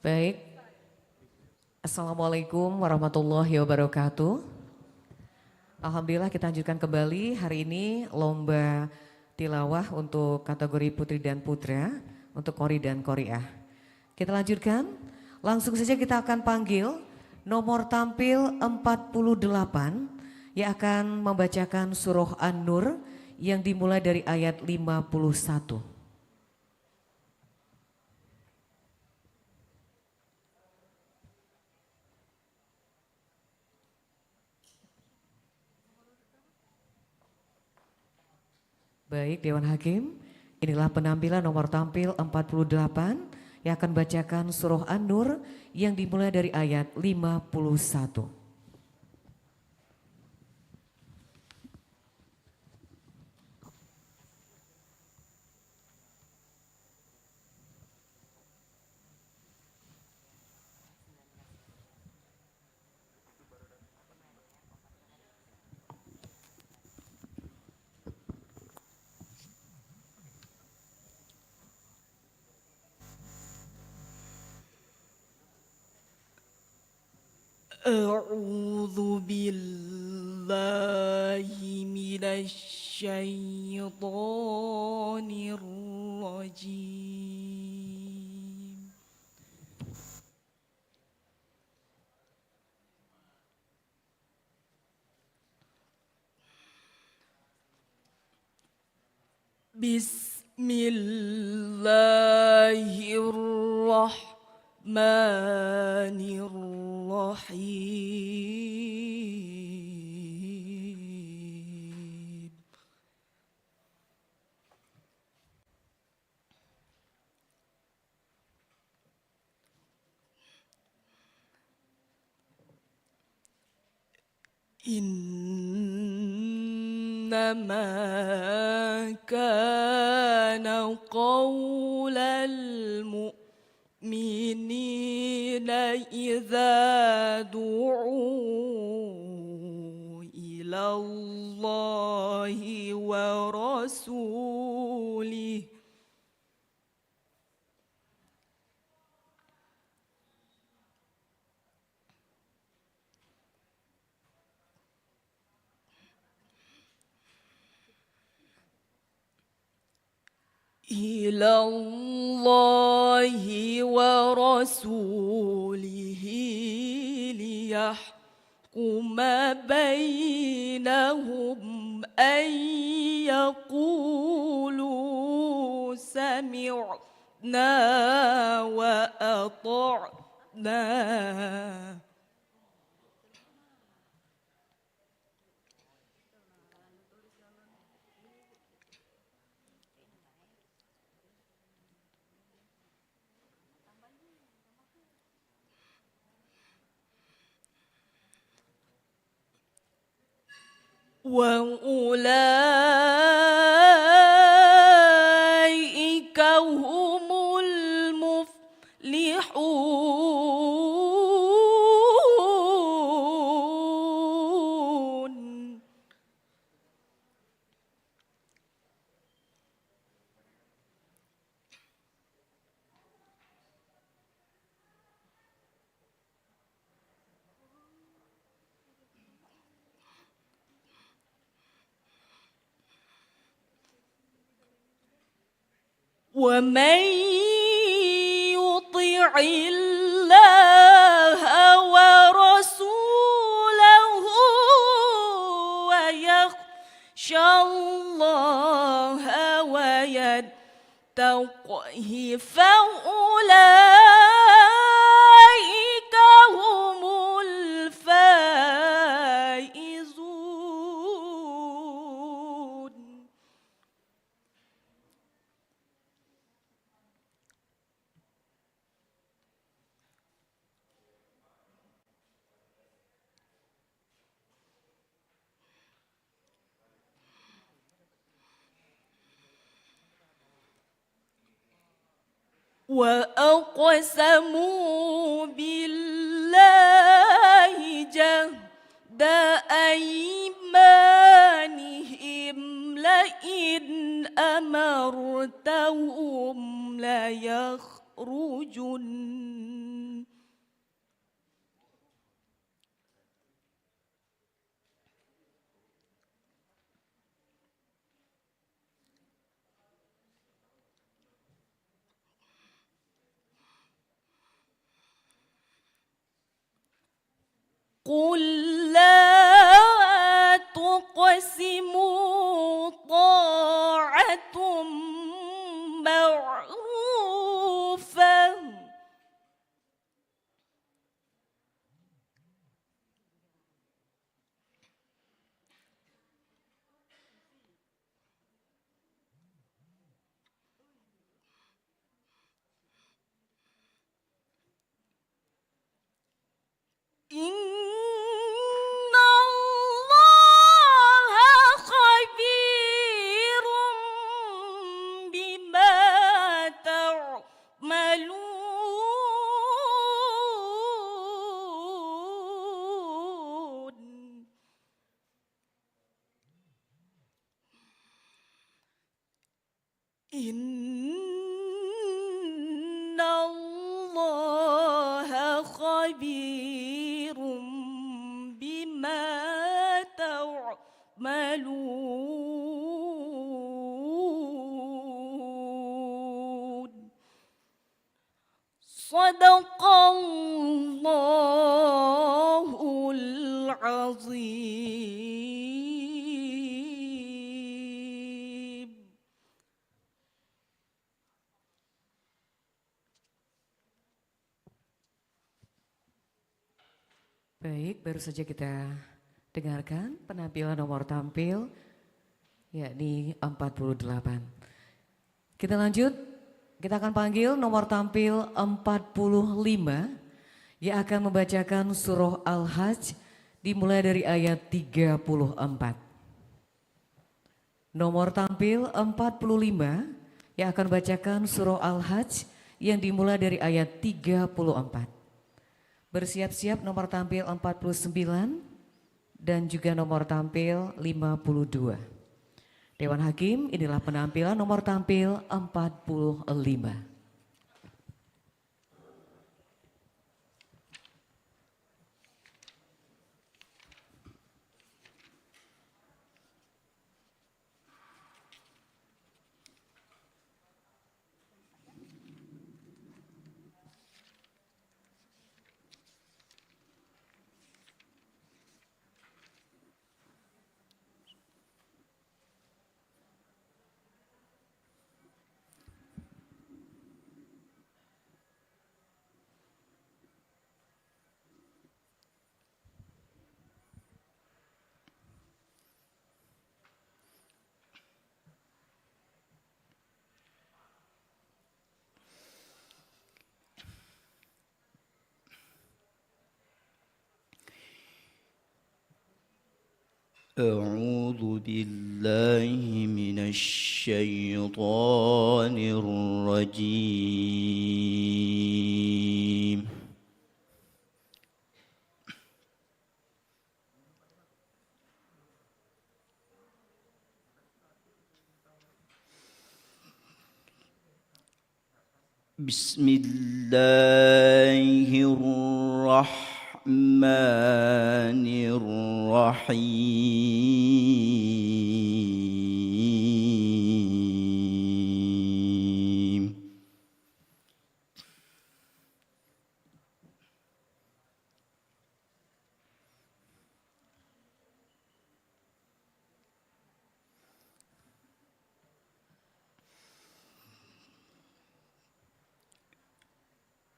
Baik, Assalamualaikum warahmatullahi wabarakatuh. Alhamdulillah kita lanjutkan kembali hari ini lomba tilawah untuk kategori putri dan putra untuk Qori dan Qoriah. Kita lanjutkan, langsung saja kita akan panggil nomor tampil 48 yang akan membacakan surah An-Nur yang dimulai dari ayat 51. Baik Dewan Hakim, inilah penampilan nomor tampil 48 yang akan bacakan surah An-Nur yang dimulai dari ayat 51. أعوذ بالله من الشيطان الرجيم بسم الله الرحمن الرحيم إنما كان قول المؤمنين إذا دعوا إلى الله ورسوله ليحكم بينهم أن يقولوا سمعنا وأطعنا وأولئك هم المفلحون ومن يطع الله ورسوله ويخشى الله ويتقه فأولئك هم الفائزون وأقسموا بالله جهد أيمانهم لئن أمرتهم ليخرجن قل لا تقسموا طاعة معروفة إن الله خبير بما تعملون إن الله خبير بما تعملون صدق الله العظيم. Baik, baru saja kita dengarkan penampilan nomor tampil yakni 48. Kita lanjut, kita akan panggil nomor tampil 45 yang akan membacakan surah Al-Hajj dimulai dari ayat 34. Nomor tampil 45 yang akan membacakan surah Al-Hajj yang dimulai dari ayat 34. Bersiap-siap nomor tampil 49 dan juga nomor tampil 52. Dewan Hakim, inilah penampilan nomor tampil 45. أعوذ بالله من الشيطان الرجيم. بسم الله الرحمن الرحيم.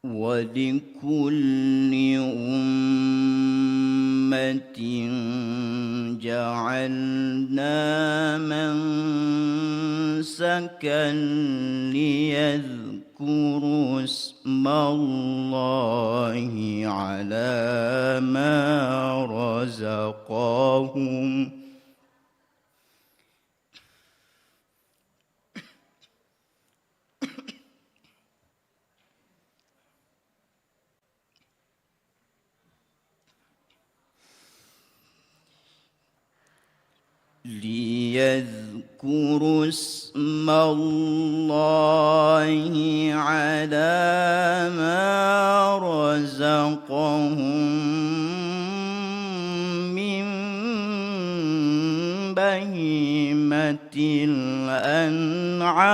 ولكل أمة جعلنا منسكا ليذكروا اسم الله على ما رزقهم ليذكروا اسم الله على ما رزقهم من بهيمة الأنعام.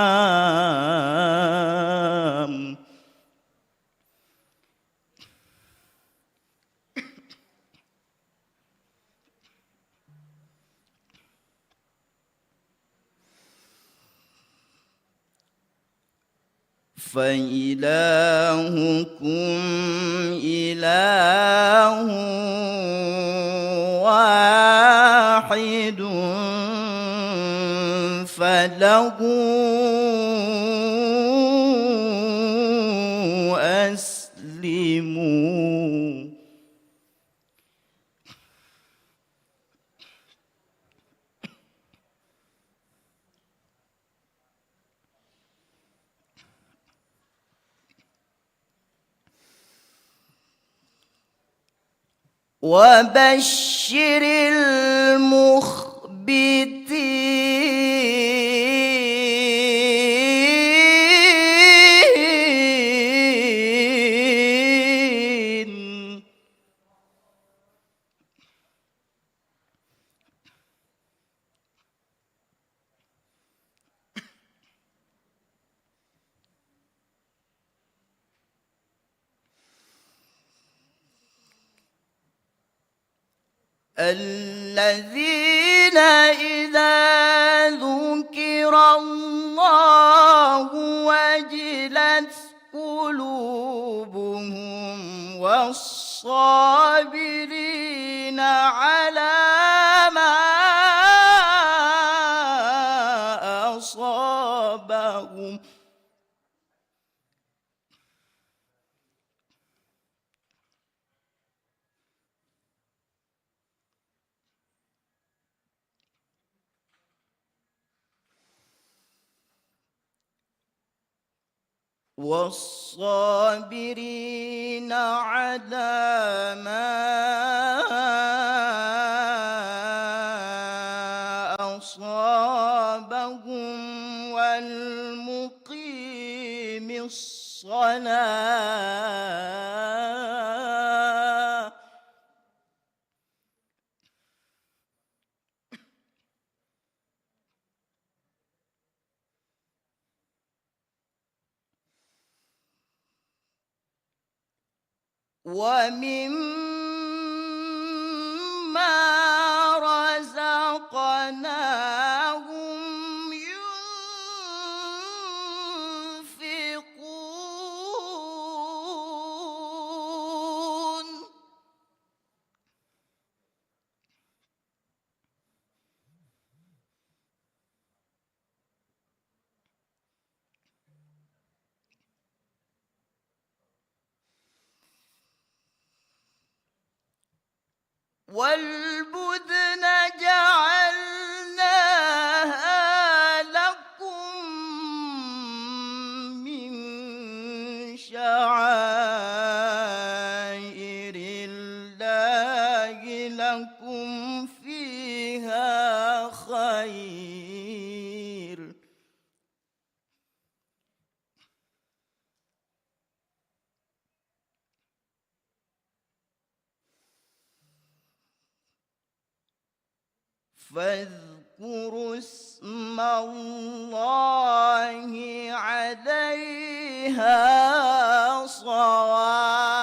فإلهكم إله واحد فله أسلموا. وبشر المخبتين. الذين إذا ذكر الله وجلت قلوبهم والصابرين على ما أصابهم والصابرين على ما أصابهم والمقيم الصلاة ومما رزقناهم ينفقون. والبدن جعلناها لكم من شعائر الله لكم فيها خير. فاذكروا اسم الله عليها صواف.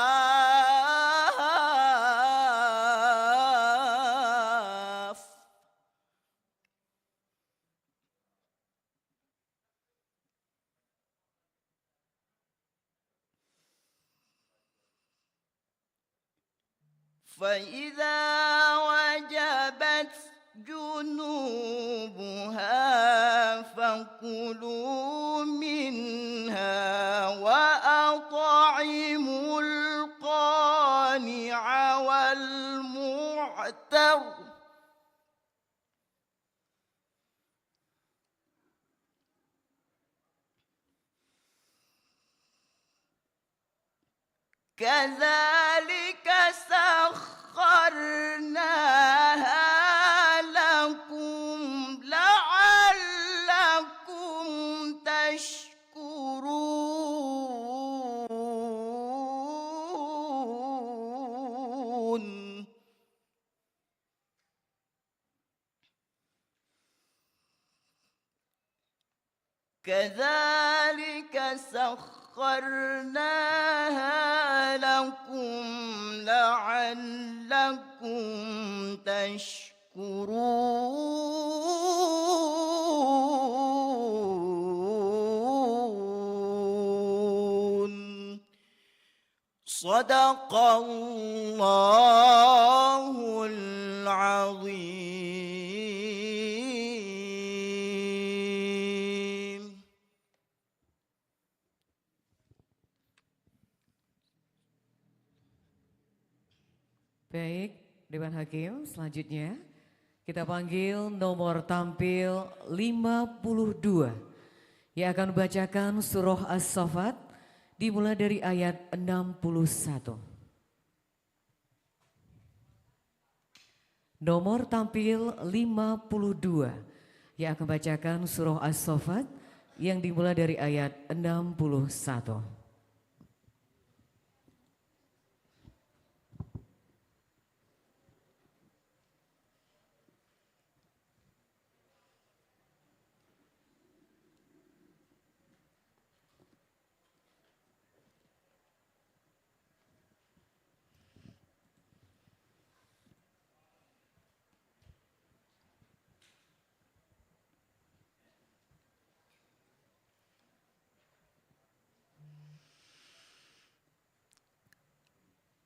فإذا وجبت جنوبها فكلوا منها وأطعموا القانع والمعتر. كذلك سخرناها لكم لعلكم تشكرون. كذلك سخرناها لكم لعلكم تشكرون. صدق الله العظيم. Baik, Dewan Hakim, selanjutnya kita panggil nomor tampil 52 yang akan membacakan surah As-Saffat dimulai dari ayat 61. Nomor tampil 52 yang akan membacakan surah As-Saffat yang dimulai dari ayat 61.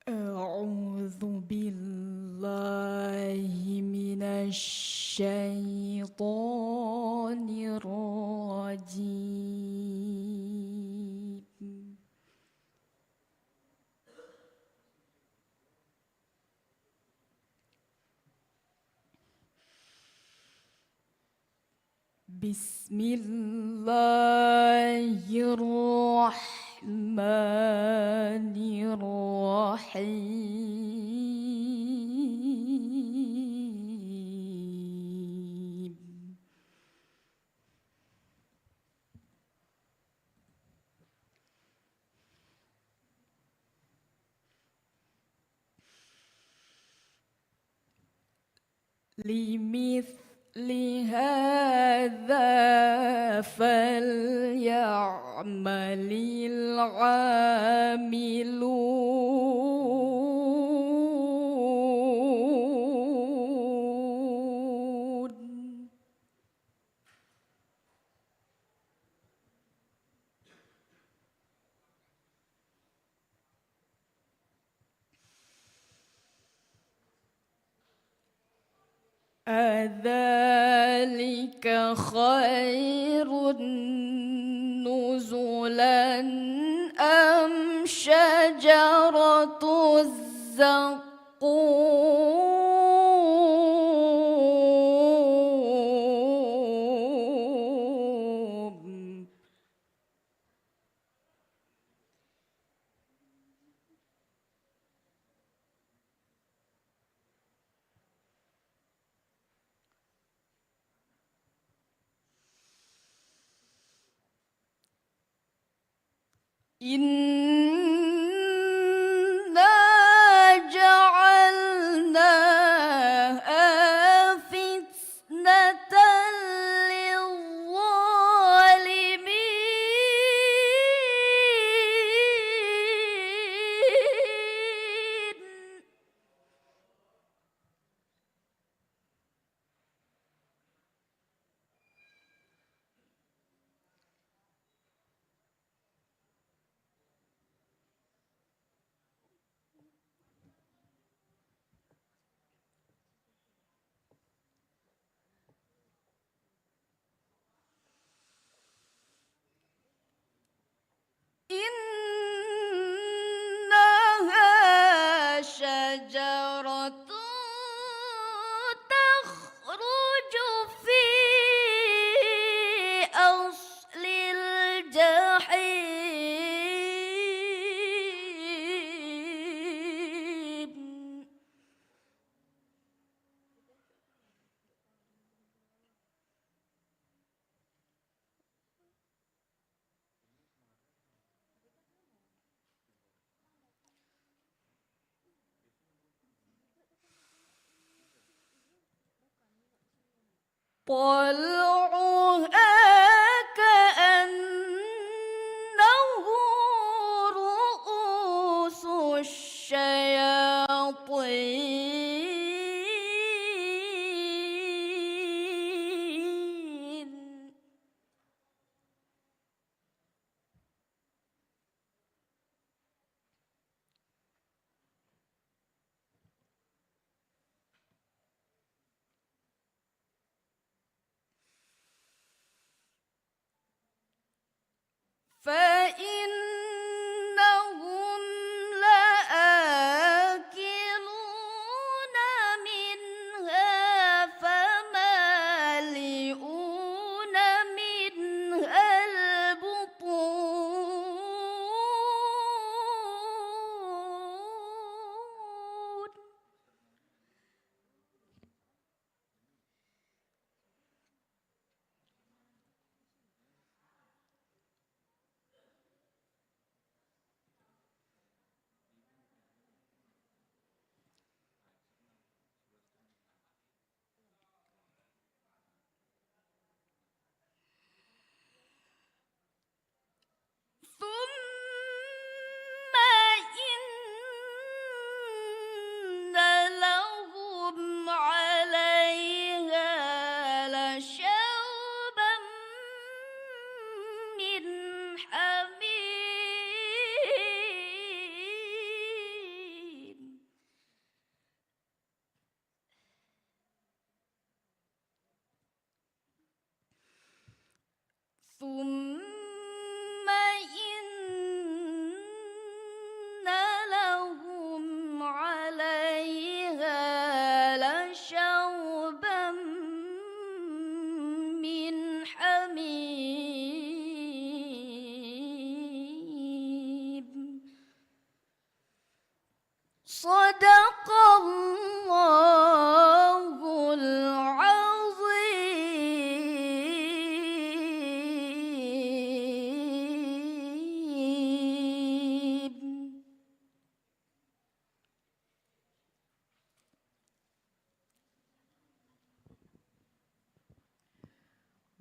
أعوذ بالله من الشيطان الرجيم. بسم الله الرحمن الرحيم. لمثل هذا فليعمل العاملون. أذلك خير نزلا أم شجرة الزقوم. إنا جعلناها فتنة للظالمين. إنها شجرة تخرج في أصل الجحيم. طلعها كأنه رؤوس الشياطين.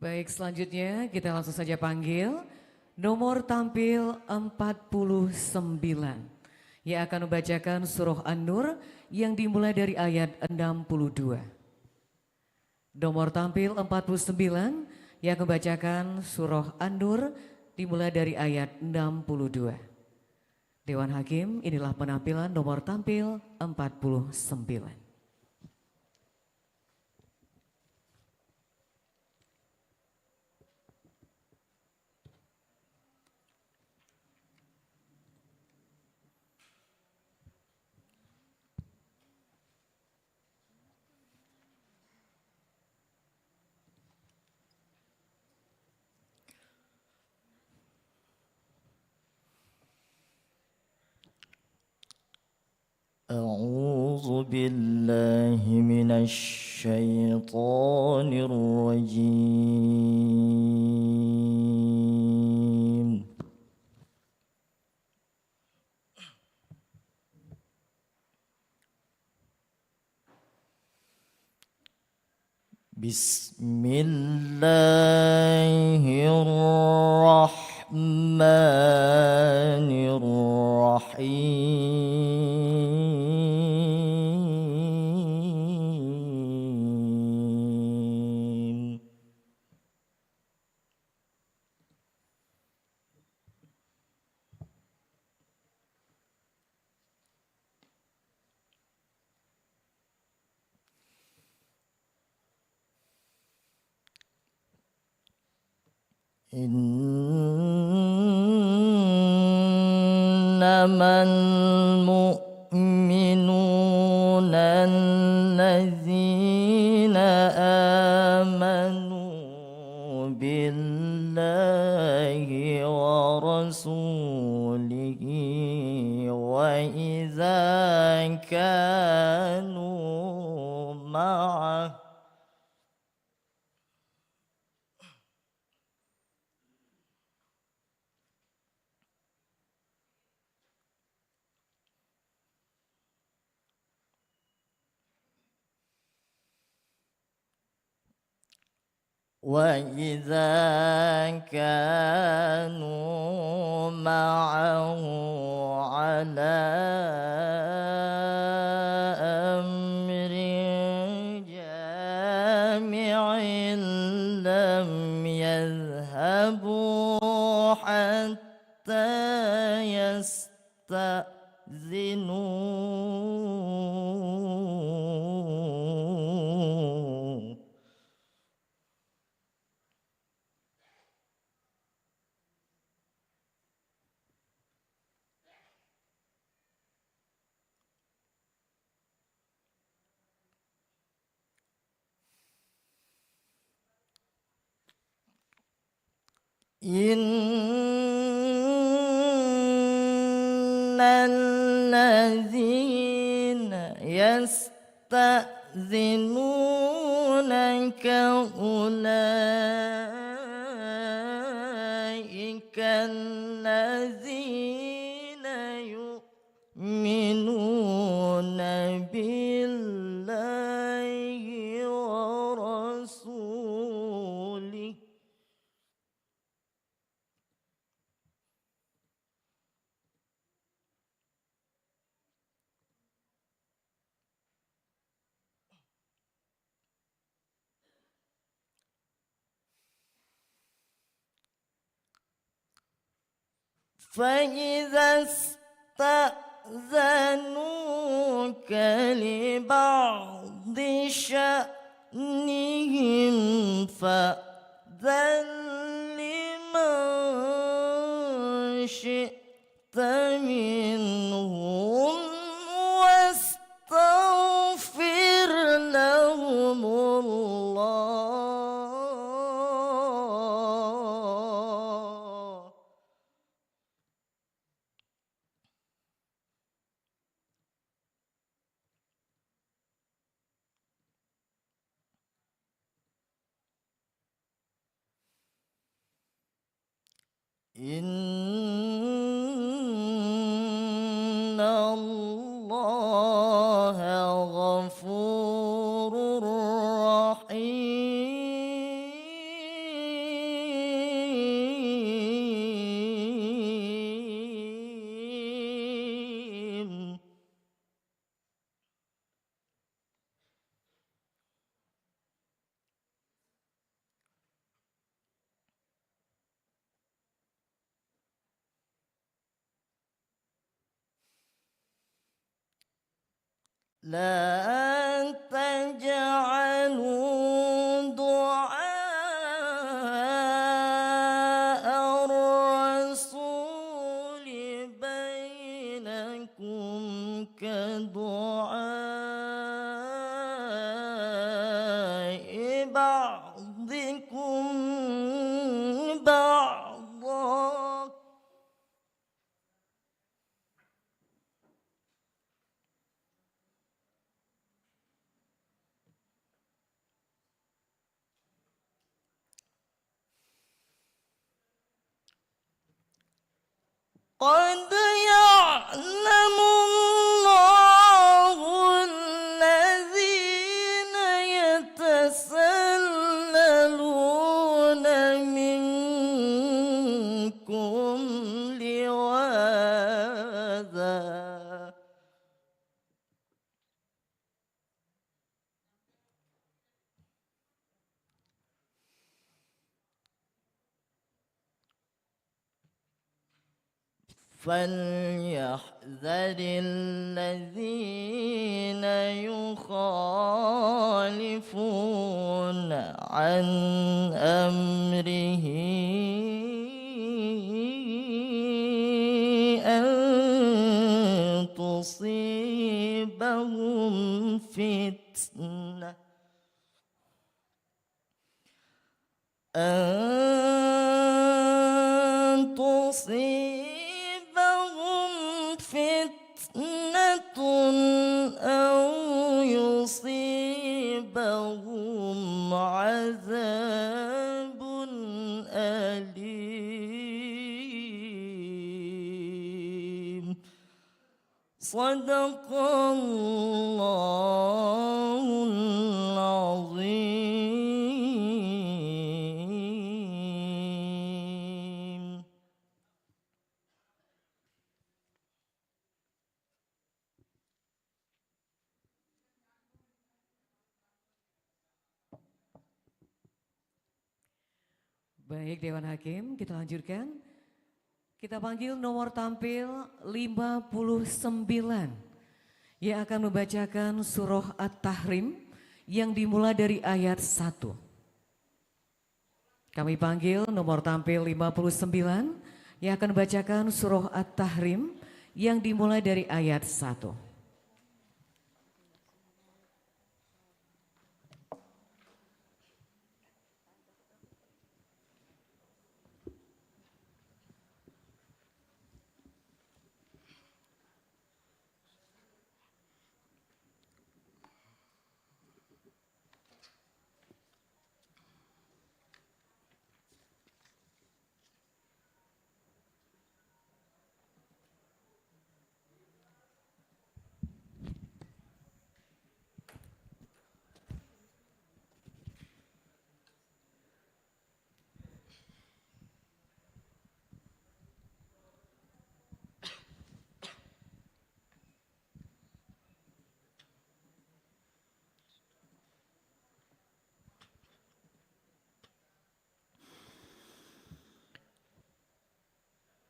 Baik, selanjutnya kita langsung saja panggil nomor tampil 49 yang akan membacakan surah An-Nur yang dimulai dari ayat 62. Nomor tampil 49 yang membacakan surah An-Nur dimulai dari ayat 62. Dewan Hakim, inilah penampilan nomor tampil 49. أعوذ بالله من الشيطان الرجيم بسم الله الرحمن الرحيم إنما المؤمنون الذين آمنوا بالله ورسوله وإذا كانوا معه على أمر جامع لم يذهبوا حتى يستأذنوا إن الذين يستأذنونك أولئك الذين يؤمنون بالله ورسوله فإذا استأذنوك لبعض شأنهم فأذن لمن شئت منهم واستغفر لهم الله إن الله غفور رحيم لا تجعلوا دعاء الرسول بينكم كدعاء بعضكم بعضا. قد يعلم الله الذين يتسللون منكم لواذا فليحذر الذين يخالفون عن أمره أن تصيبهم فتنة أن تصيبهم فتنة أو يصيبهم عذاب أليم. صدق الله العظيم. Baik Dewan Hakim, kita lanjutkan. Kita panggil nomor tampil 59 yang akan membacakan surah At-Tahrim yang dimulai dari ayat 1. Kami panggil nomor tampil 59 yang akan membacakan surah At-Tahrim yang dimulai dari ayat 1.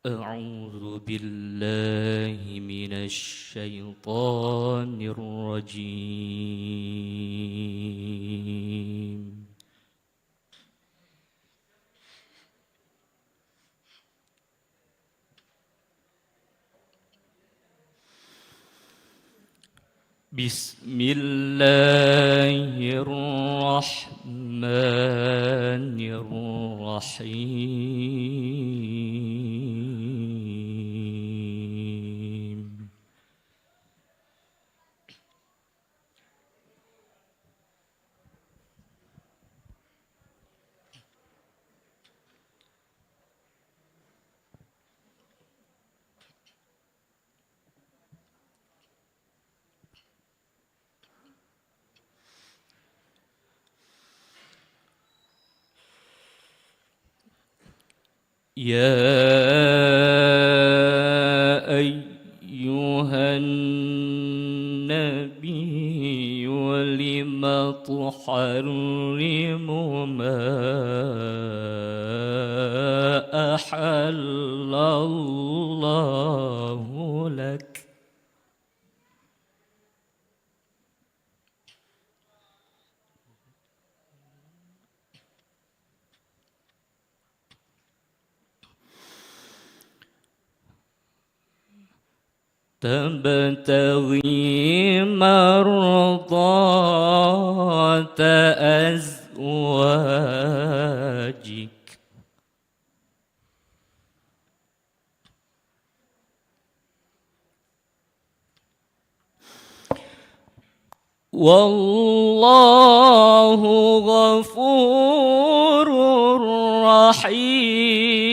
أعوذ بالله من الشيطان الرجيم. بسم الله الرحمن الرحيم. يا أيها النبي لم تحرم ما أحل الله لك تبتغي مرضات أزواجك والله غفور رحيم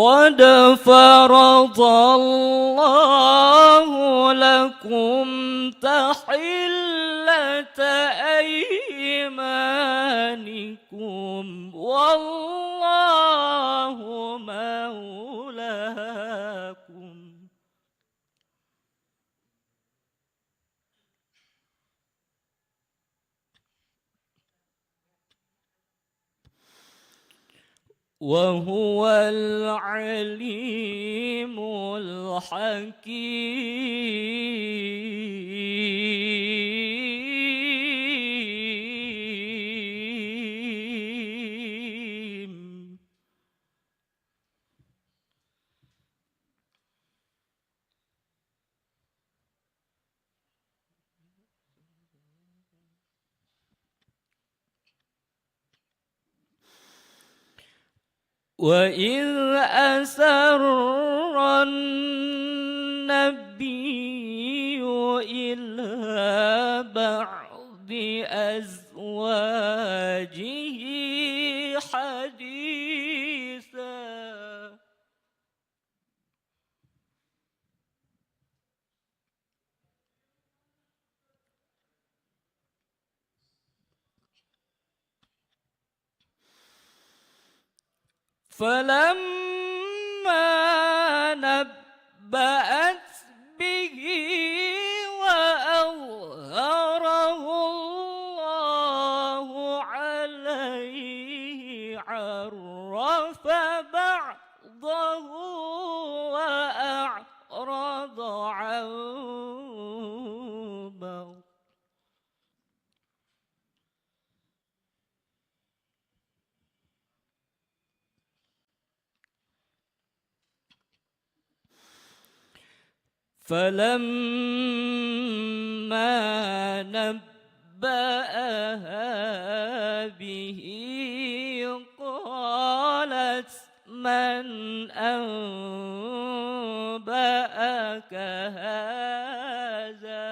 قد فرض الله لكم تحلة أيمانكم والله مولاكم وهو العليم الحكيم وإذ أسر النبي إلى بعض أزواجه حديثا فلما نبأت به وأظهره الله عليه عرف بعضه وأعرض عن بعض فلما نبأها به قالت من أنبأك هذا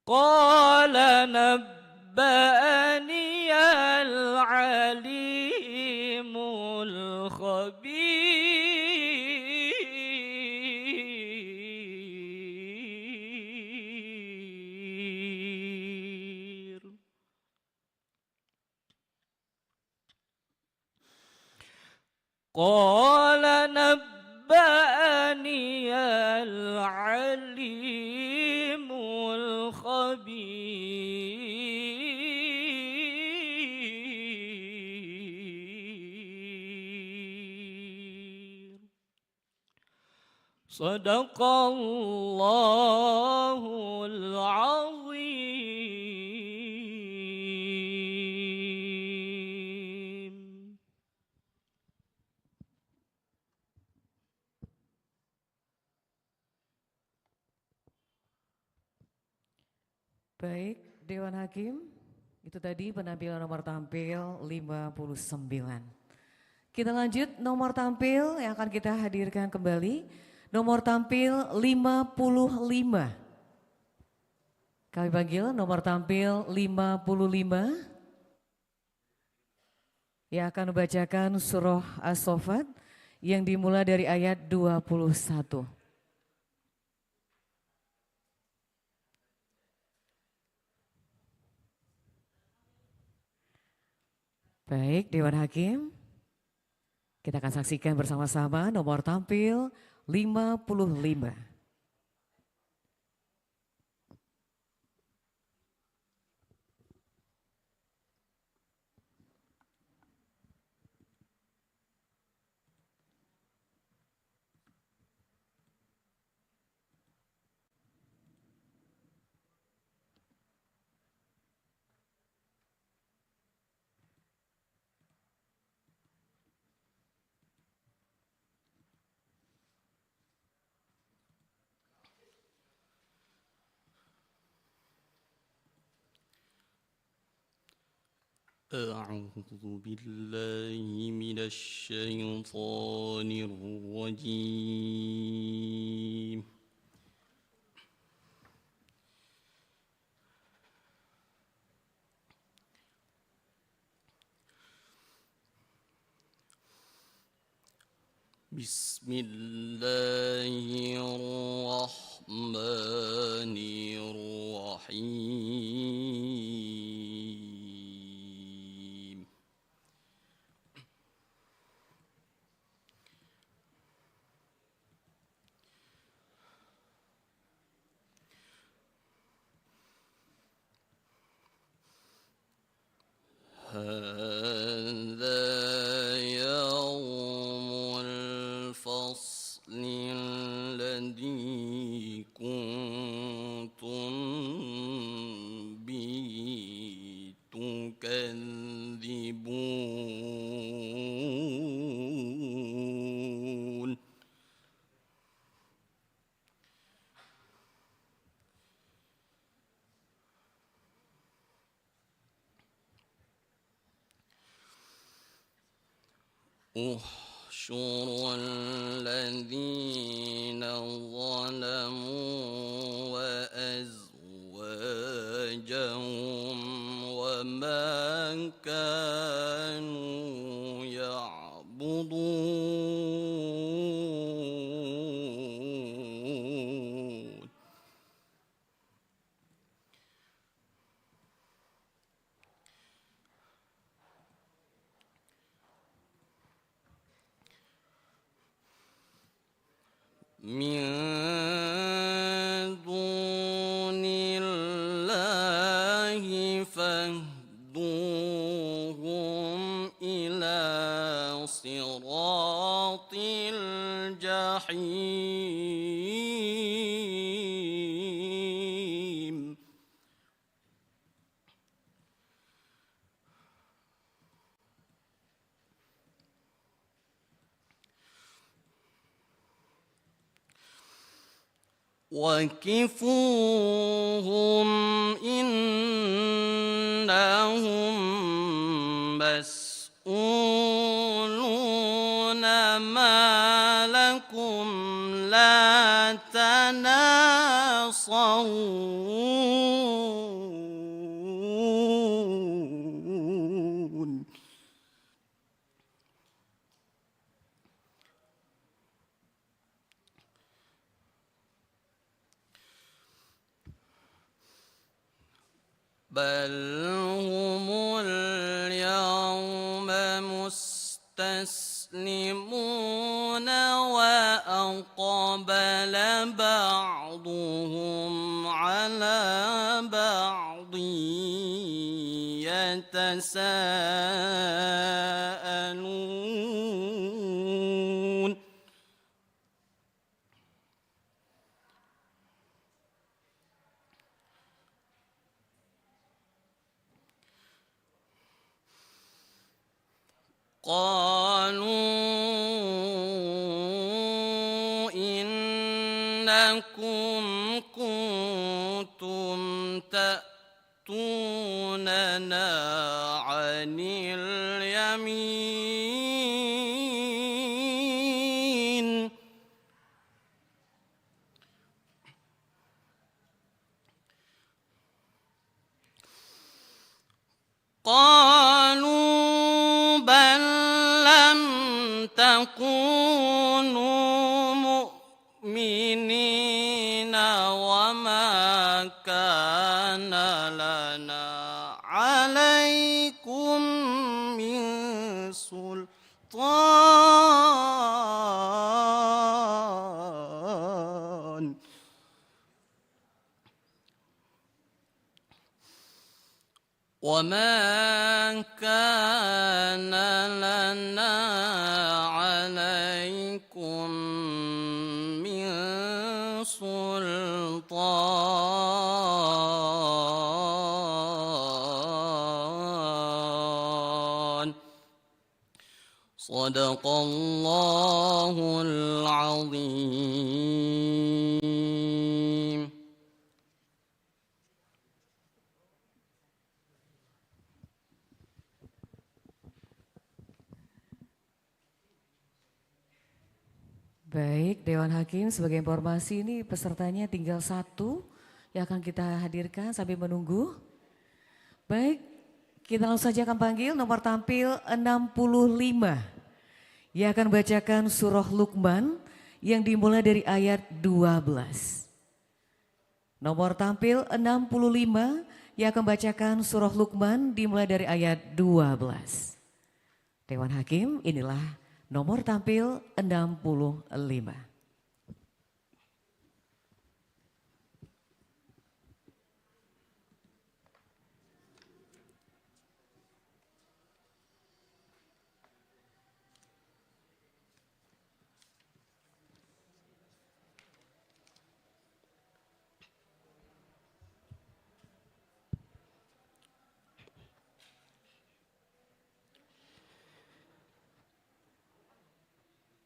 قال نبأني العليم الخبير قال نبأني العليم الخبير صدق الله العظيم. Baik, Dewan Hakim, itu tadi penampilan nomor tampil 59. Kita lanjut nomor tampil yang akan kita hadirkan kembali, nomor tampil 55. Kami panggil nomor tampil 55 yang akan membacakan surah As-Saffat yang dimulai dari ayat 21. Baik, Dewan Hakim, kita akan saksikan bersama-sama nomor tampil 55. أعوذ بالله من الشيطان الرجيم. بسم الله الرحمن الرحيم. هذا يوم الفصل الذي كنتم به تكذبون. احشروا الذين ظلموا وأزواجهم وما كانوا يعبدون. من دون الله فاهدوهم إلى صراط الجحيم. وقفوهم إنهم مسؤولون. ما لكم لا تناصرون. بل هم اليوم مستسلمون وأقبل بعضهم على بعض يتساءلون. قالوا إنكم كنتم تأتوننا عن اليمين. قالوا بل لم تكونوا مؤمنين وما كان لنا عليكم من سلطان. وما كان لنا عليكم من سلطان. صدق الله العظيم. Baik, Dewan Hakim sebagai informasi ini pesertanya tinggal 1 yang akan kita hadirkan sambil menunggu. Baik, kita langsung saja akan panggil nomor tampil 65 yang akan bacakan surah Luqman yang dimulai dari ayat 12. Nomor tampil 65 yang akan bacakan surah Luqman dimulai dari ayat 12. Dewan Hakim, inilah nomor tampil 65.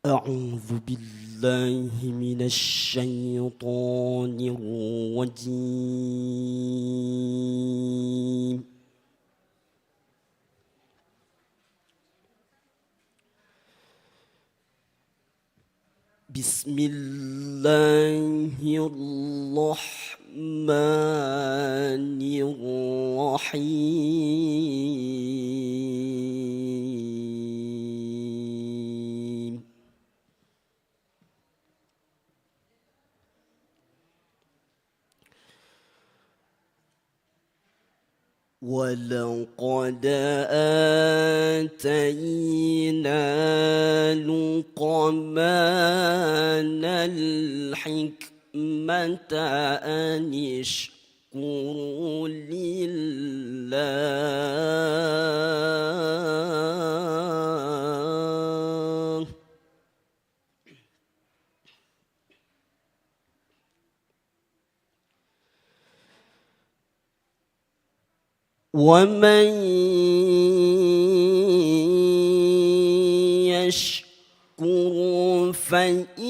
أعوذ بالله من الشيطان الرجيم بسم الله الرحمن الرحيم ولقد آتينا لقمان الحكمة أن اشكر لله ومن يشكر فإنما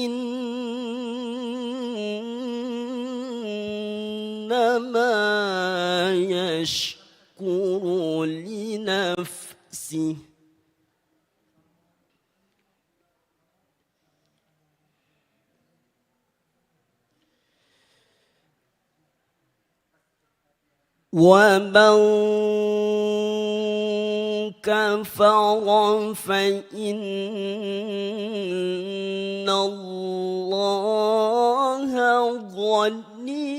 يشكر لنفسه ومن كفر فإن الله غني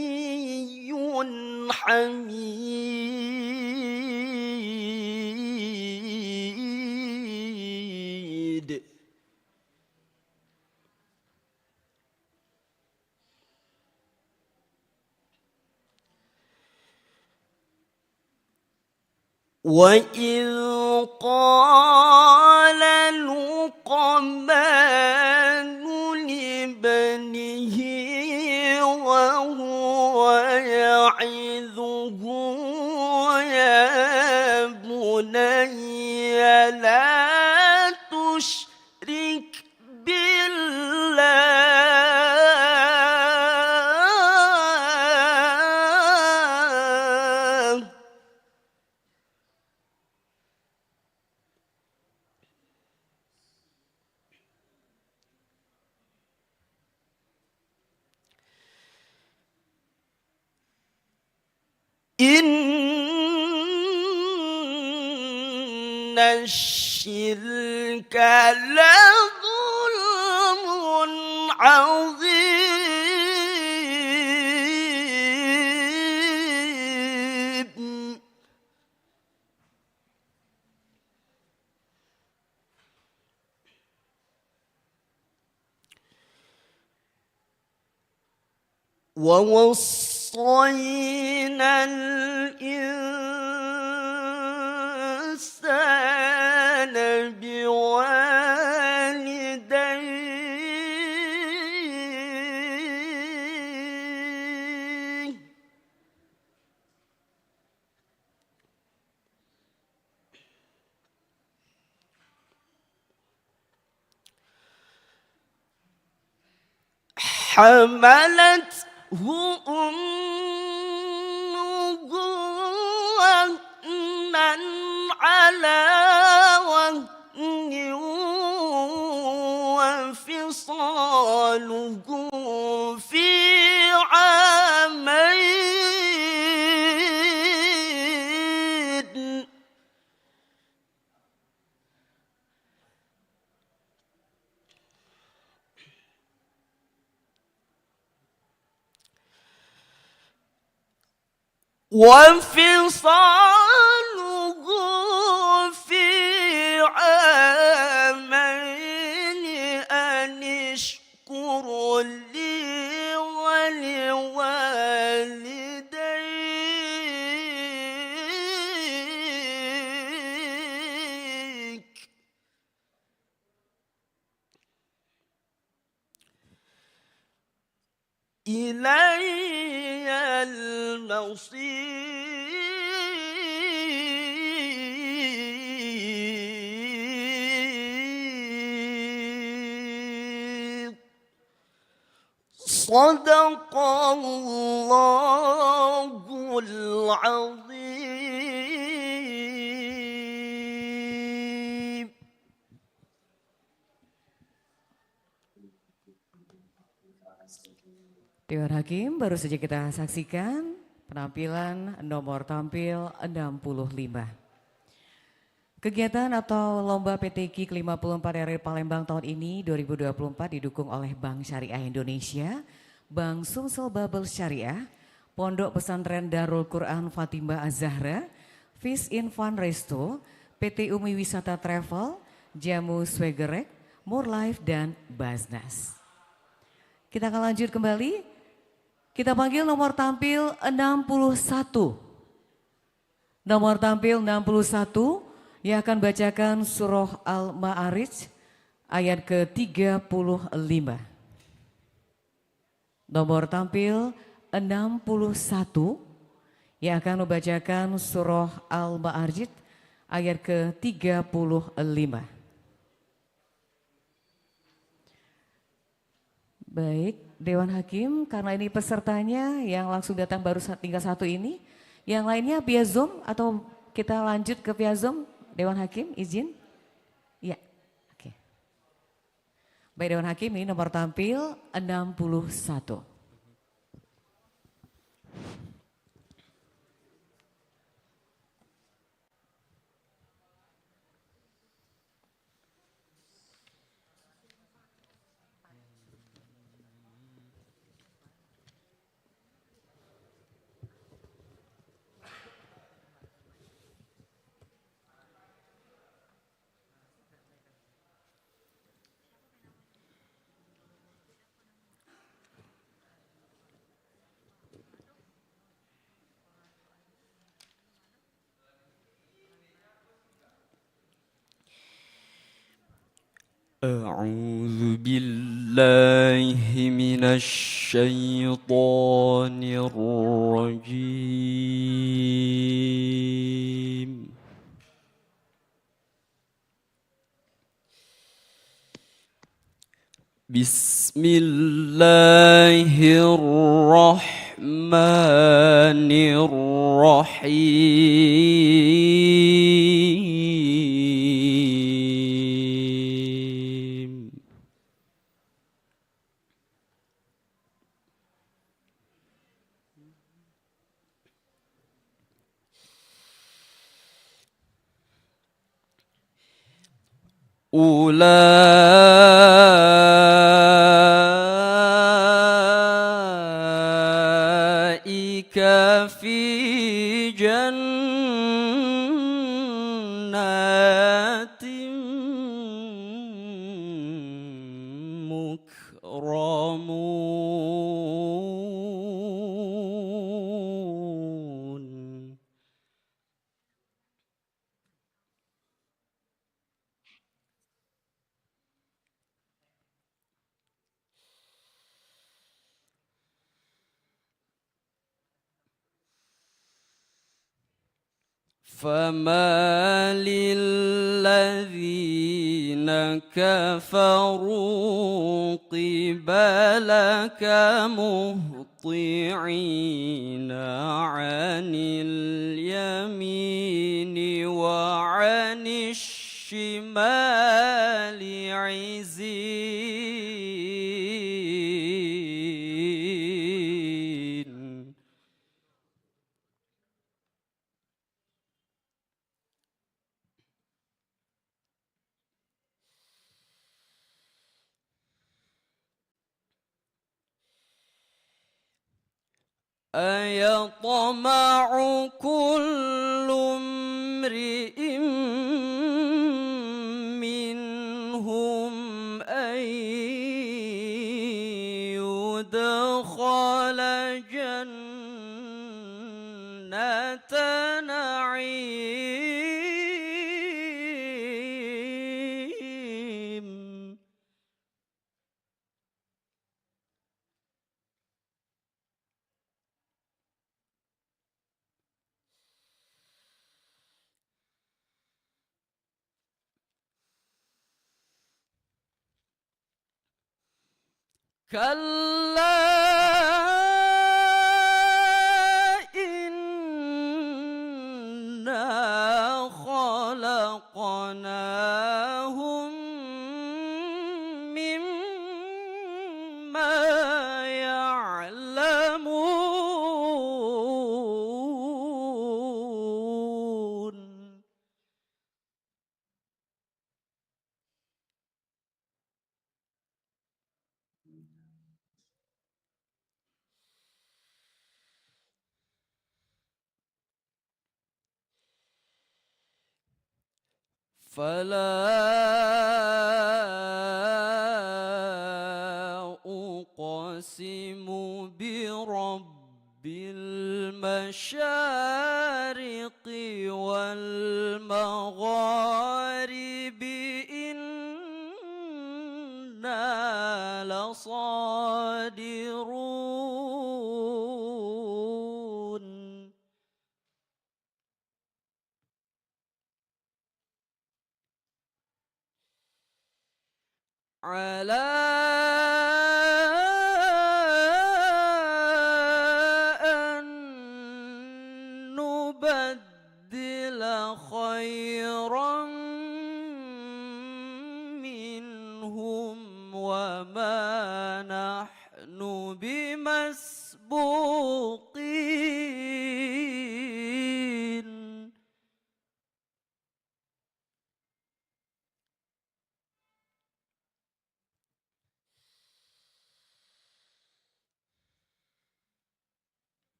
حميد وإذ قال لقمان لابنه وهو يعظه يا بني لا تشرك بالله إن الشرك لظلم عظيم ووصينا الإنسان بوالديه حملته أمه وهنا على وهن وفصاله وفصاله في عامين أن اشكر لي ولوالديك إلي المصير صدق الله العظيم. Dewan Hakim, baru saja kita saksikan penampilan nomor tampil 65. Kegiatan atau Lomba PTQ ke-54 RRI Palembang tahun ini 2024 didukung oleh Bank Syariah Indonesia, Bank Sumsel Babel Syariah, Pondok Pesantren Darul Quran Fatimah Az-Zahra, Fish Infan Resto, PT Umi Wisata Travel, Jamu Swegerek, More Life, dan Basnas. Kita akan lanjut kembali. Kita panggil nomor tampil 61. Nomor tampil 61 yang akan bacakan surah Al-Ma'arij ayat ke-35. Nomor tampil 61 yang akan membacakan surah Al-Ma'arij ayat ke-35. Baik, Dewan Hakim, karena ini pesertanya yang langsung datang baru tinggal satu ini, yang lainnya via Zoom atau kita lanjut ke via Zoom, Dewan Hakim izin? Ya, oke. Baik Dewan Hakim, ini nomor tampil 61. أعوذ بالله من الشيطان الرجيم. بسم الله الرحمن الرحيم. أولئك في جنات مكرمون. فما للذين كفروا قبلك مهطعين عن اليمين وعن الشمال عزين. أيطمع كل امرئ منهم أن يدخل جنة نعيم. كلا إنا خلقناهم مما يعلمون. فلا أقسم برب المشارق والمغارب إنا لصادرون. على أن نبدل خيرا منهم وما نحن بمسبوقين.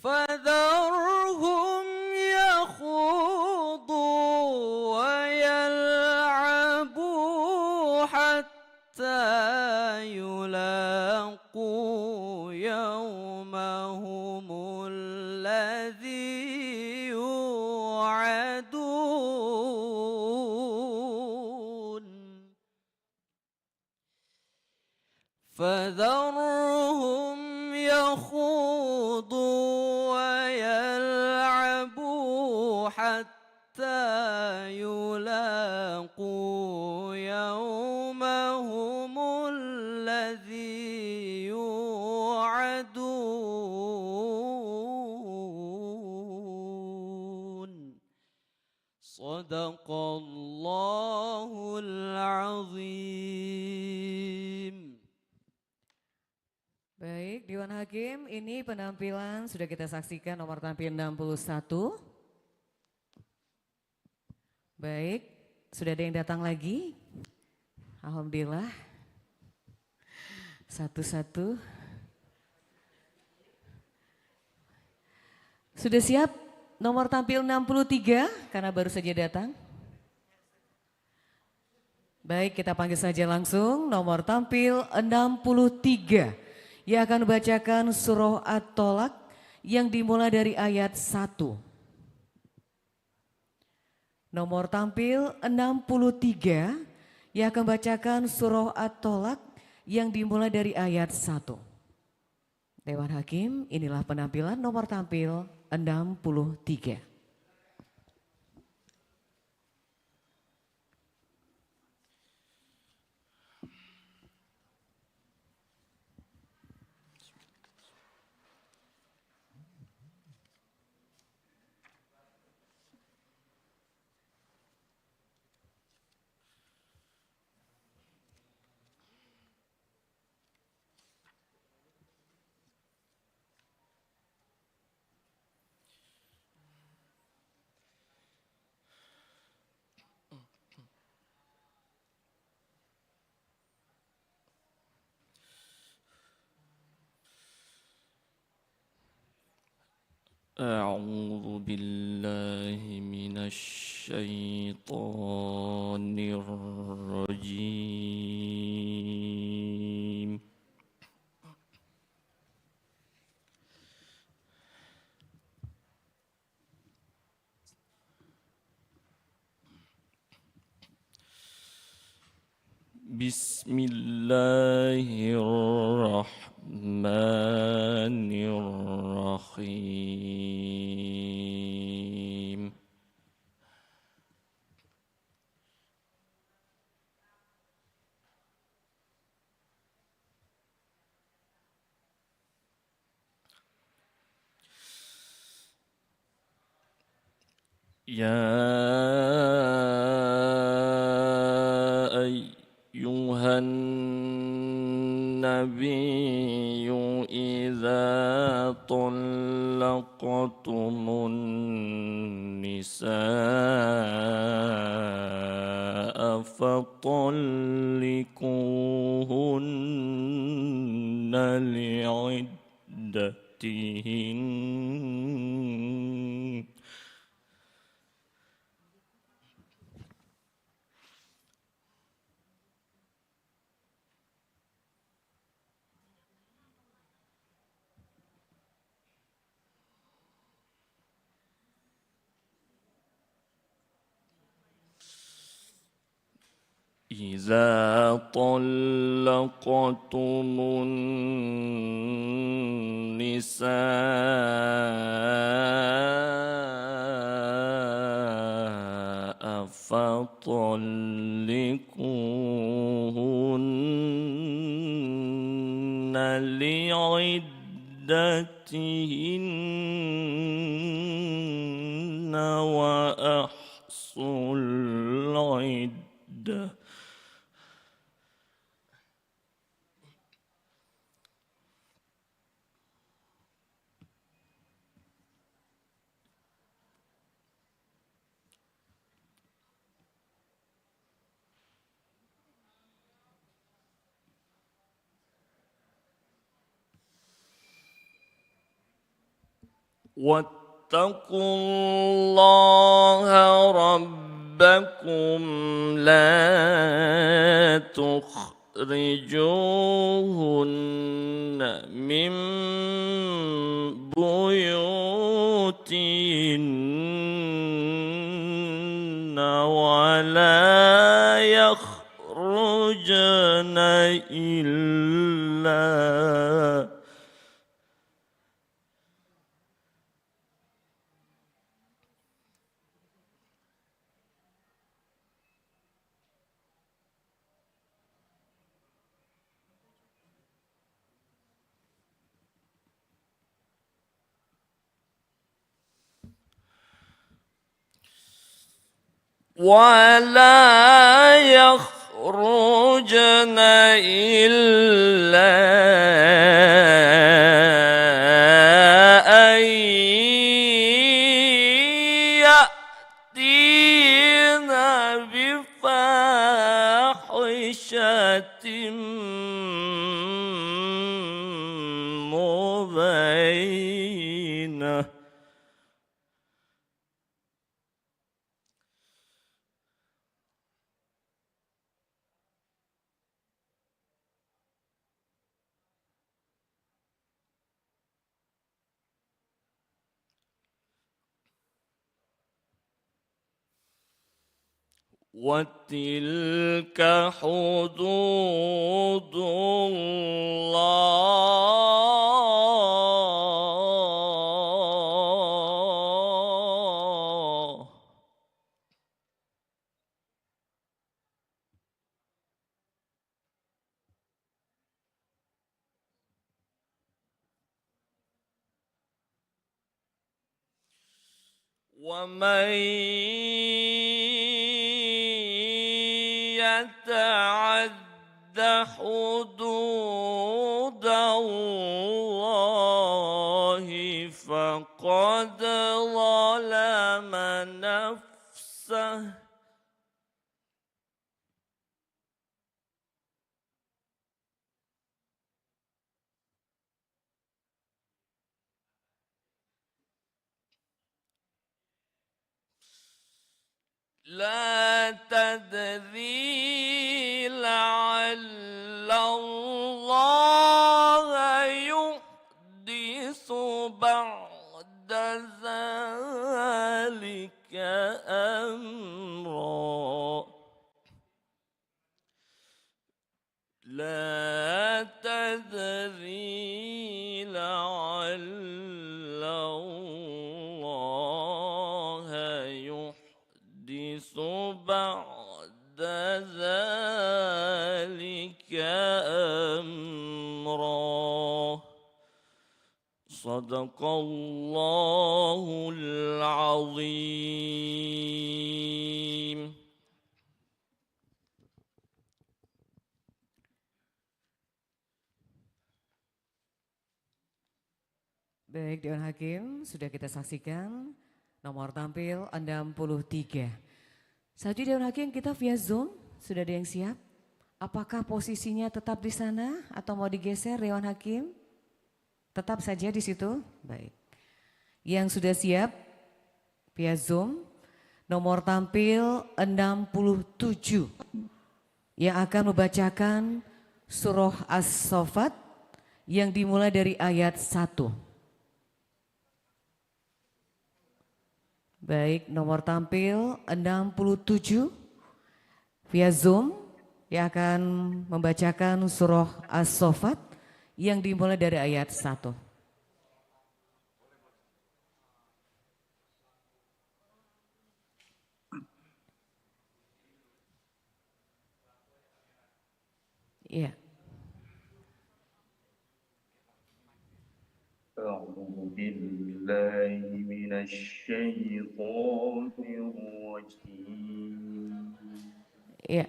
فذرهم يخوضوا ويلعبوا حتى يلاقوا يومهم الذي يوعدون. فذرهم يخوضوا ويلعبوا حتى يلاقوا يومهم الذي يوعدون. صدق الله العظيم. Baik, Dewan Hakim, ini penampilan sudah kita saksikan nomor tampil 61. Baik, sudah ada yang datang lagi? Alhamdulillah. Satu-satu. Sudah siap nomor tampil 63 karena baru saja datang? Baik, kita panggil saja langsung nomor tampil 63. Yang akan membacakan surah At-Tolak yang dimulai dari ayat 1. Nomor tampil 63 yang akan membacakan surah At-Tolak yang dimulai dari ayat 1. Dewan Hakim, inilah penampilan nomor tampil 63. أعوذ بالله من الشيطان الرجيم. بسم الله الرحمن الرحيم. يا أيها النبي إذا طلقتم النساء فطلقوهن لعدتهن إذا طلقتم النساء فطلقوهن لعدتهن وأحصوا العدة. واتقوا الله ربكم لا تخرجوهن من بيوتهن ولا يخرجن إلا يخرجن إلا أن يأتين بفاحشة مبينة. وتلك حدود الله. ومن يتعد حدود الله فقد ظلم نفسه. لا تدري لعل الله يحدث بعد ذلك أمرا لا تدري لعل الله يحدث بعد ذلك أمرا صدق الله العظيم. Baik, Dewan Hakim, sudah kita saksikan nomor tampil 63. Saja Dewan Hakim, kita via Zoom, sudah ada yang siap? Apakah posisinya tetap di sana atau mau digeser Dewan Hakim? Tetap saja di situ? Baik. Yang sudah siap via Zoom, nomor tampil 67 yang akan membacakan surah As-Saffat yang dimulai dari ayat 1. Baik, nomor tampil 67 via Zoom yang akan membacakan surah As-Saffat yang dimulai dari ayat 1. Iya. أعوذ بالله من الشيطان الرجيم. Iya.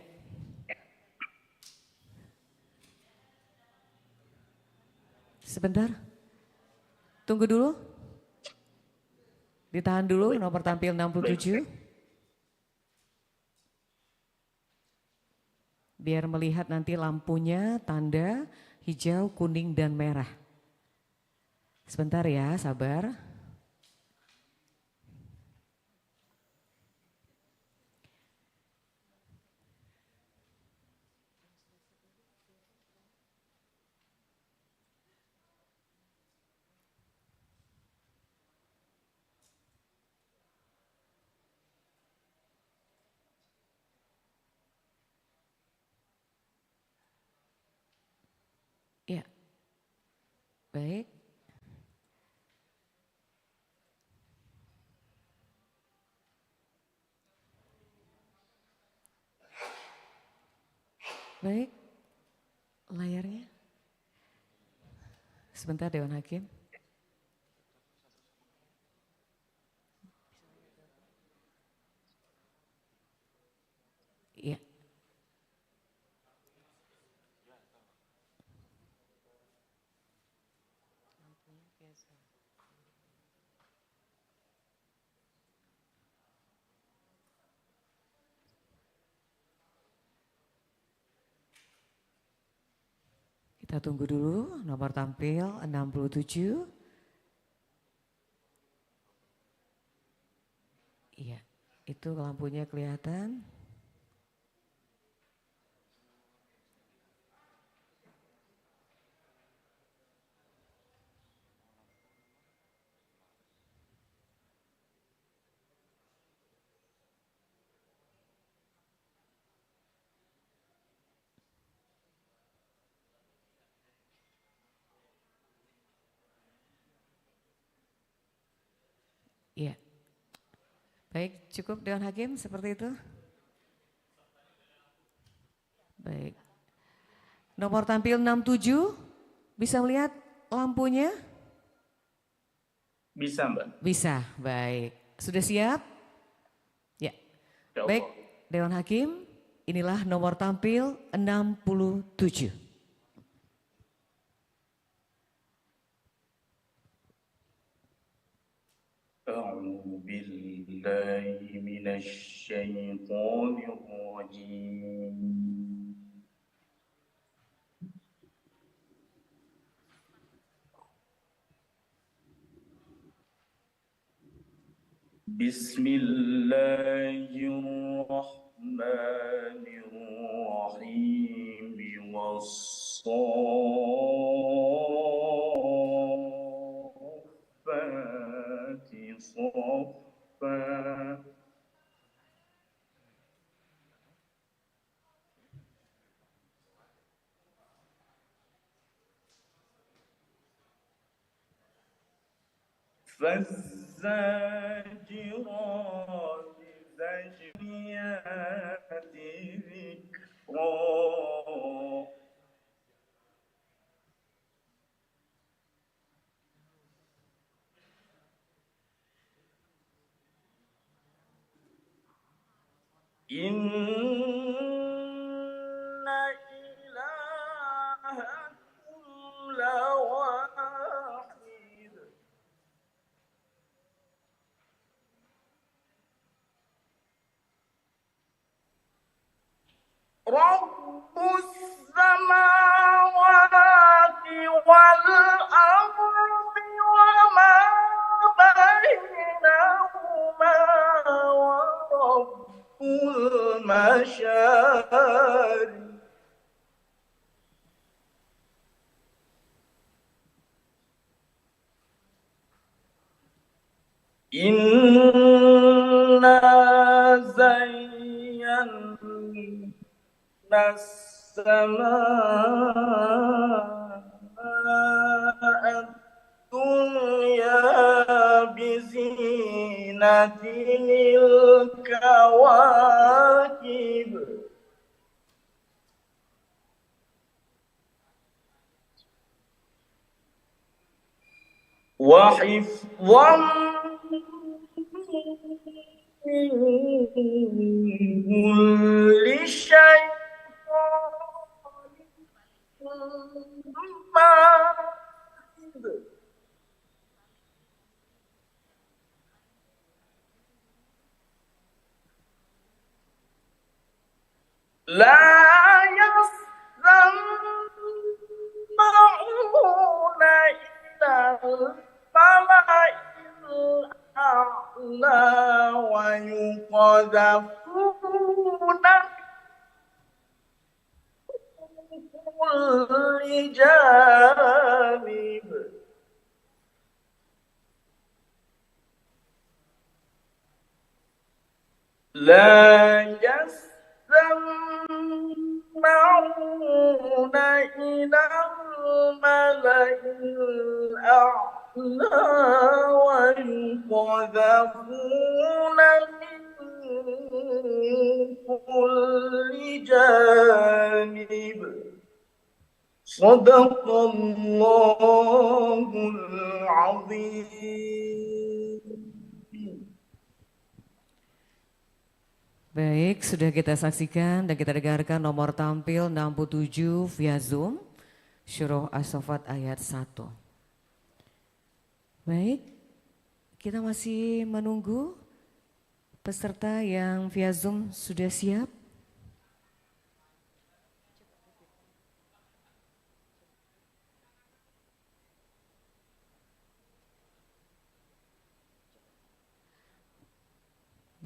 Sebentar. Tunggu dulu. Ditahan dulu nomor tampil 67. Biar melihat nanti lampunya tanda hijau, kuning, dan merah. Sebentar ya, sabar. Ya, baik. Baik, layarnya. Sebentar Dewan Hakim. Iya. Kita tunggu dulu nomor tampil 67. Iya, itu lampunya kelihatan. Iya. Baik, cukup Dewan Hakim seperti itu. Baik. Nomor tampil 67, bisa melihat lampunya? Bisa, Mbak. Bisa, baik. Sudah siap? Ya. Baik, Dewan Hakim, inilah nomor tampil 67. أعوذ بالله من الشيطان الرجيم. بسم الله الرحمن والصافات صفا فالزاجرات زجريات ذكرا إن إلهكم لواحد رب السماوات والأرض وما بينهما ورب المشارق إنا زينا السماء الدنيا بزينة الكواكب وحفظا من كل شيطان مارد لا يسمعون إلى الملأ الأعلى ويقذفون من كل جانب لا يسمعون إلى الملأ الأعلى ويقذفون من كل جانب صدق الله العظيم. Baik, sudah kita saksikan dan kita dengarkan nomor tampil 67 via Zoom, Surah As-Saffat ayat 1. Baik, kita masih menunggu peserta yang via Zoom sudah siap.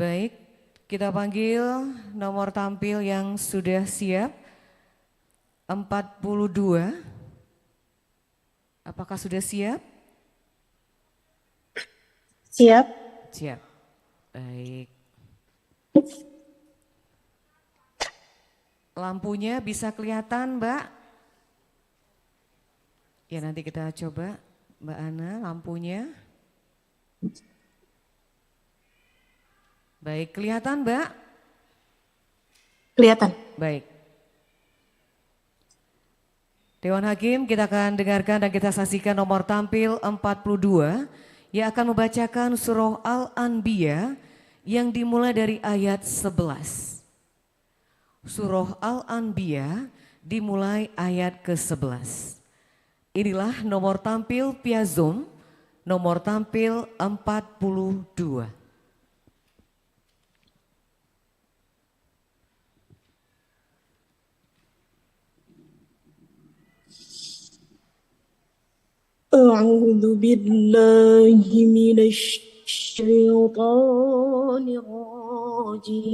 Baik, kita panggil nomor tampil yang sudah siap, 42. Apakah sudah siap? Siap. Siap. Baik. Lampunya bisa kelihatan, Mbak? Ya, nanti kita coba, Mbak Ana, lampunya. Baik, kelihatan Mbak? Kelihatan. Baik. Dewan Hakim, kita akan dengarkan dan kita saksikan nomor tampil 42 yang akan membacakan surah Al-Anbiya yang dimulai dari ayat 11. Surah Al-Anbiya dimulai ayat ke-11. Inilah nomor tampil via Zoom, nomor tampil 42. أعوذ بالله من الشيطان الرجيم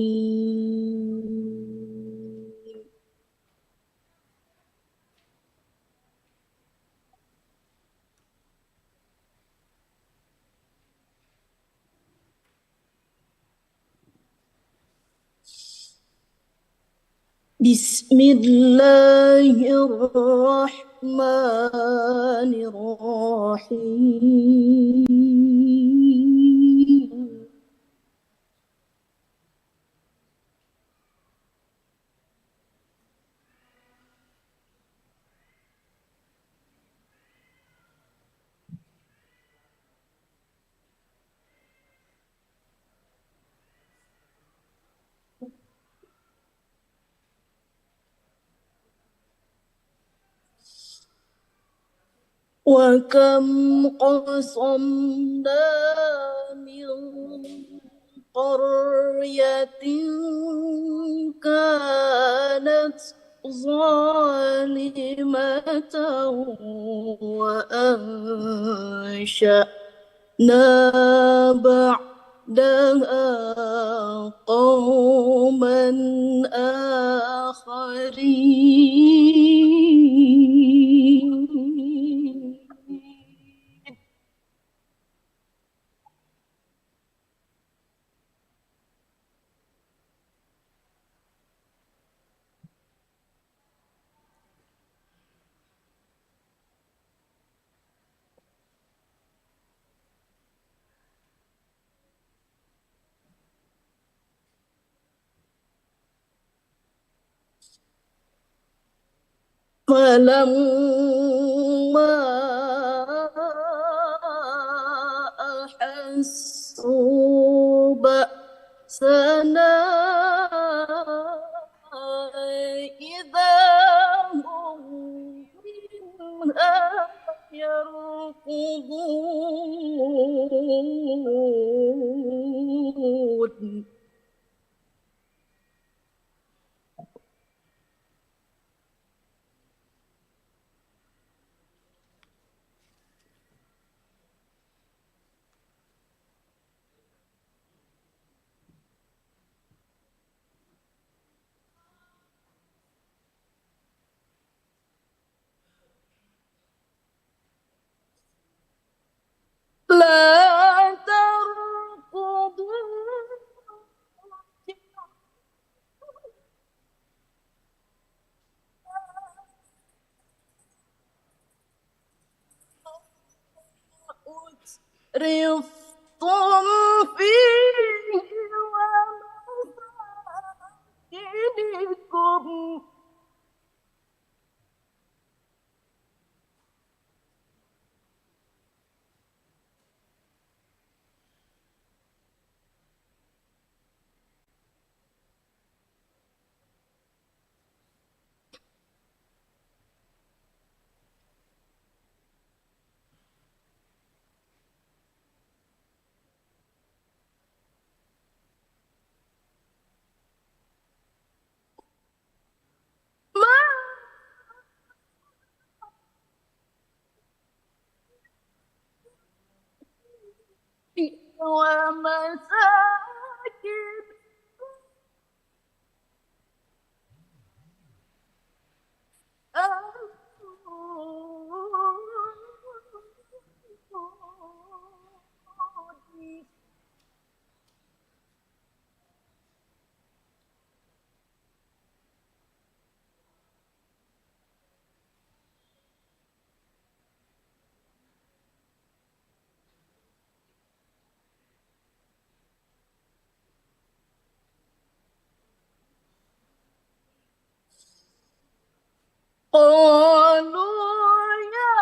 بسم الله الرحمن الرحيم وكم قصمنا من قرية كانت ظالمة وأنشأنا بعدها قوما آخرين فلما أحسوا بأسنا إذا هم منها يركضون لا تركضوا أترفتم فيه ومساكنكم ومساكن قالوا يا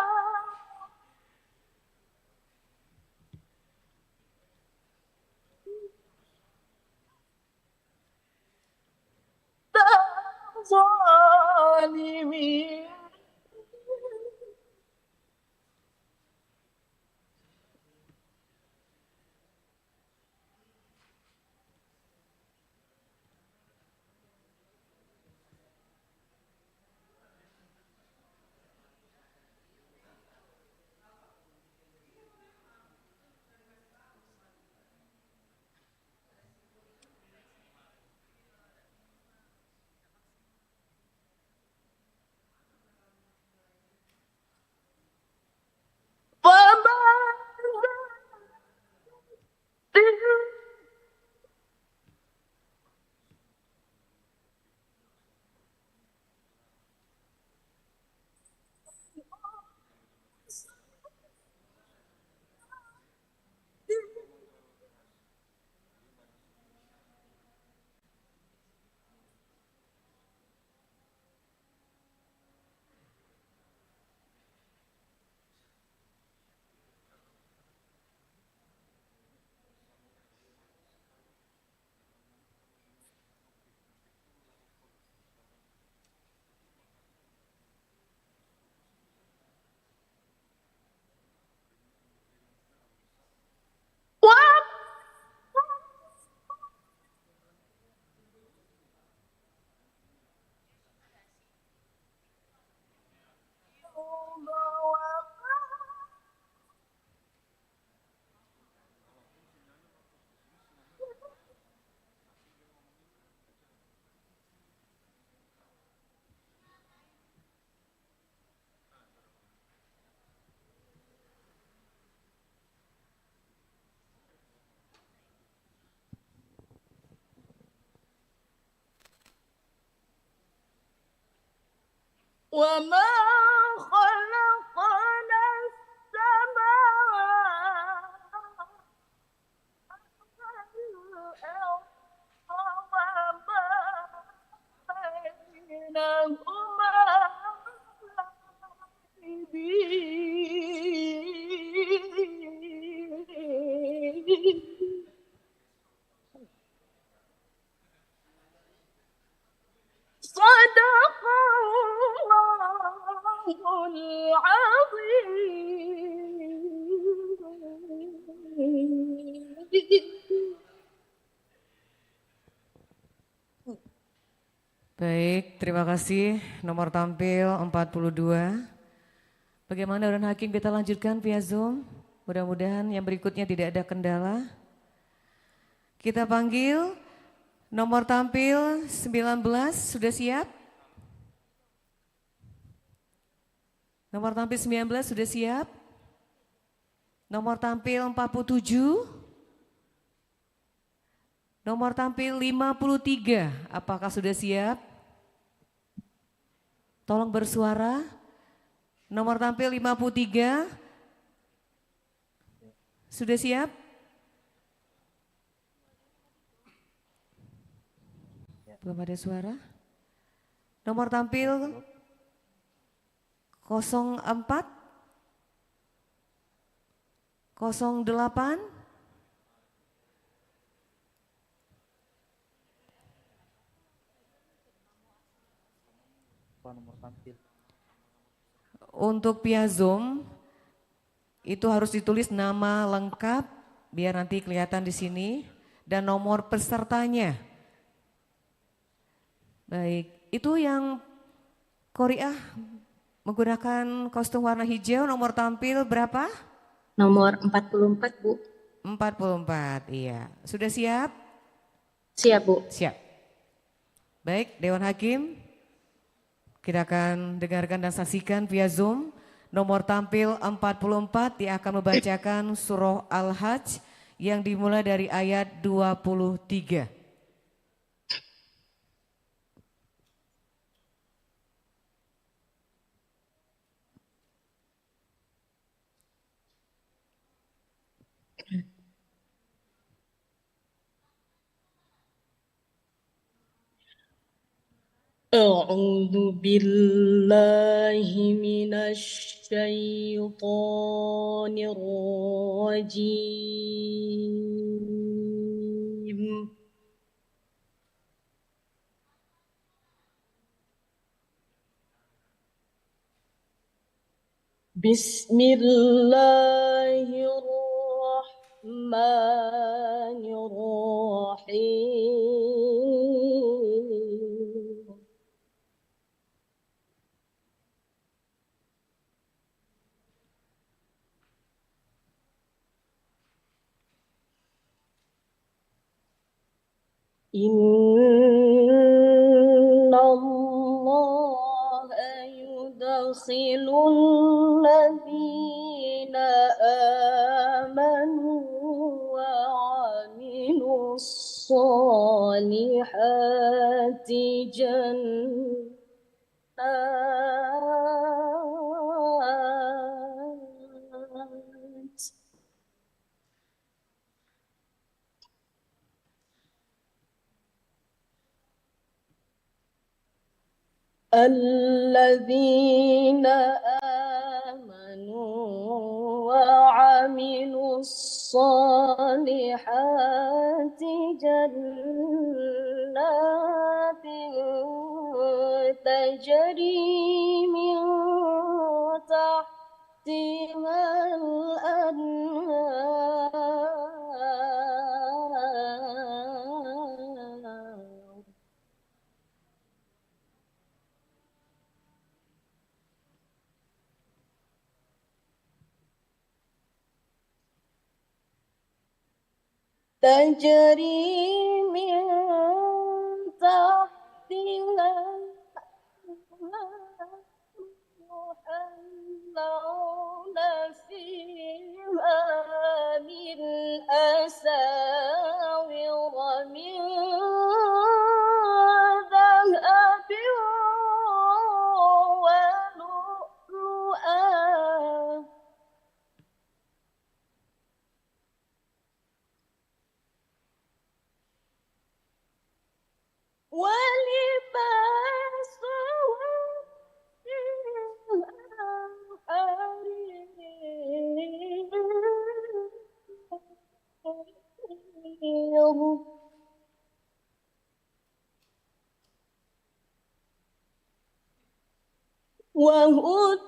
ظالمين وما خلقنا السماء والأرض وما بينهما لاعبين. صدق الله العظيم. Baik, terima kasih. Nomor tampil 42. Bagaimana Dewan Hakim, kita lanjutkan via Zoom. Mudah-mudahan yang berikutnya tidak ada kendala. Kita panggil nomor tampil 19, sudah siap? Nomor tampil 19 sudah siap? Nomor tampil 47? Nomor tampil 53, apakah sudah siap? Tolong bersuara. Nomor tampil 53, sudah siap? Belum ada suara. Nomor tampil 04, 08, untuk via Zoom itu harus ditulis nama lengkap biar nanti kelihatan di sini dan nomor pesertanya. Baik, itu yang Qori'ah menggunakan kostum warna hijau, nomor tampil berapa? Nomor 44, Bu. 44, iya. Sudah siap? Siap, Bu. Siap. Baik, Dewan Hakim, kita akan dengarkan dan saksikan via Zoom. Nomor tampil 44 dia akan membacakan surah Al-Hajj yang dimulai dari ayat 23. أعوذ بالله من الشيطان الرجيم. بسم الله الرحمن الرحيم. إن الله يدخل الذين آمنوا وعملوا الصالحات جنات الذين آمنوا وعملوا الصالحات جنات تجري من تحتها الأنهار تجري من تحتها يحلون فيها من أساور من ذهب وهدوا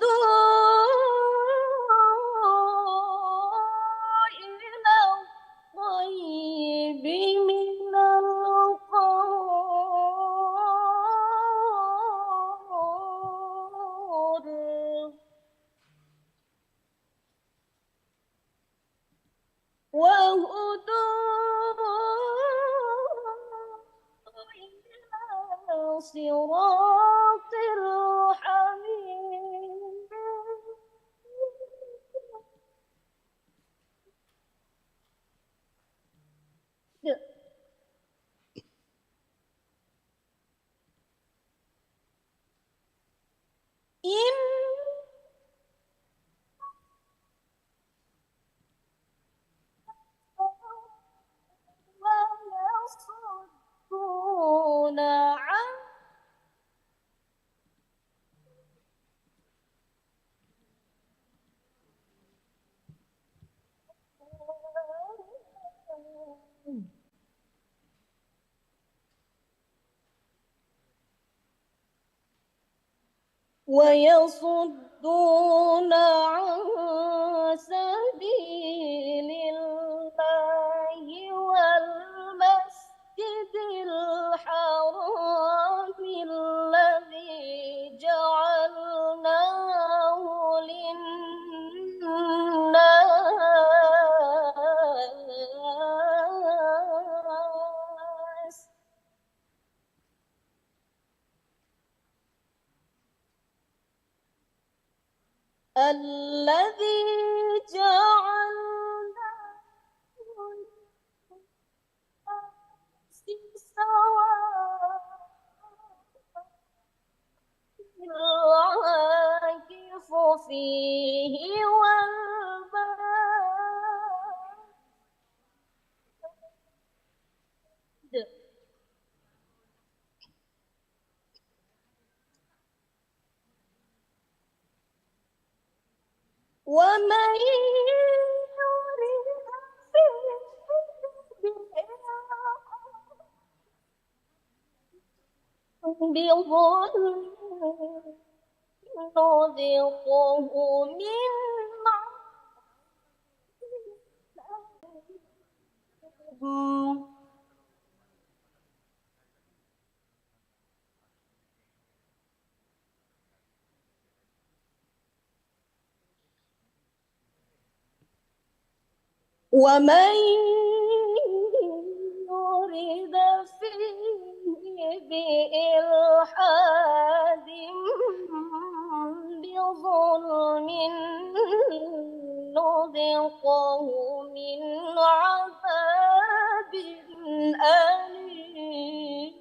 إلى الطيب من القول وهدوا إلى صراط الحميد إن ويصدون عن ويصدون عن سبيل الله والمسجد الحرام الذي جعلناه للناس الذي جعلناه للناس سواء العاكف فيه والباد ومن يرد فيه بظلم نذقه من عذاب ومن يرد فيه بإلحاد بظلم نذقه من عذاب أليم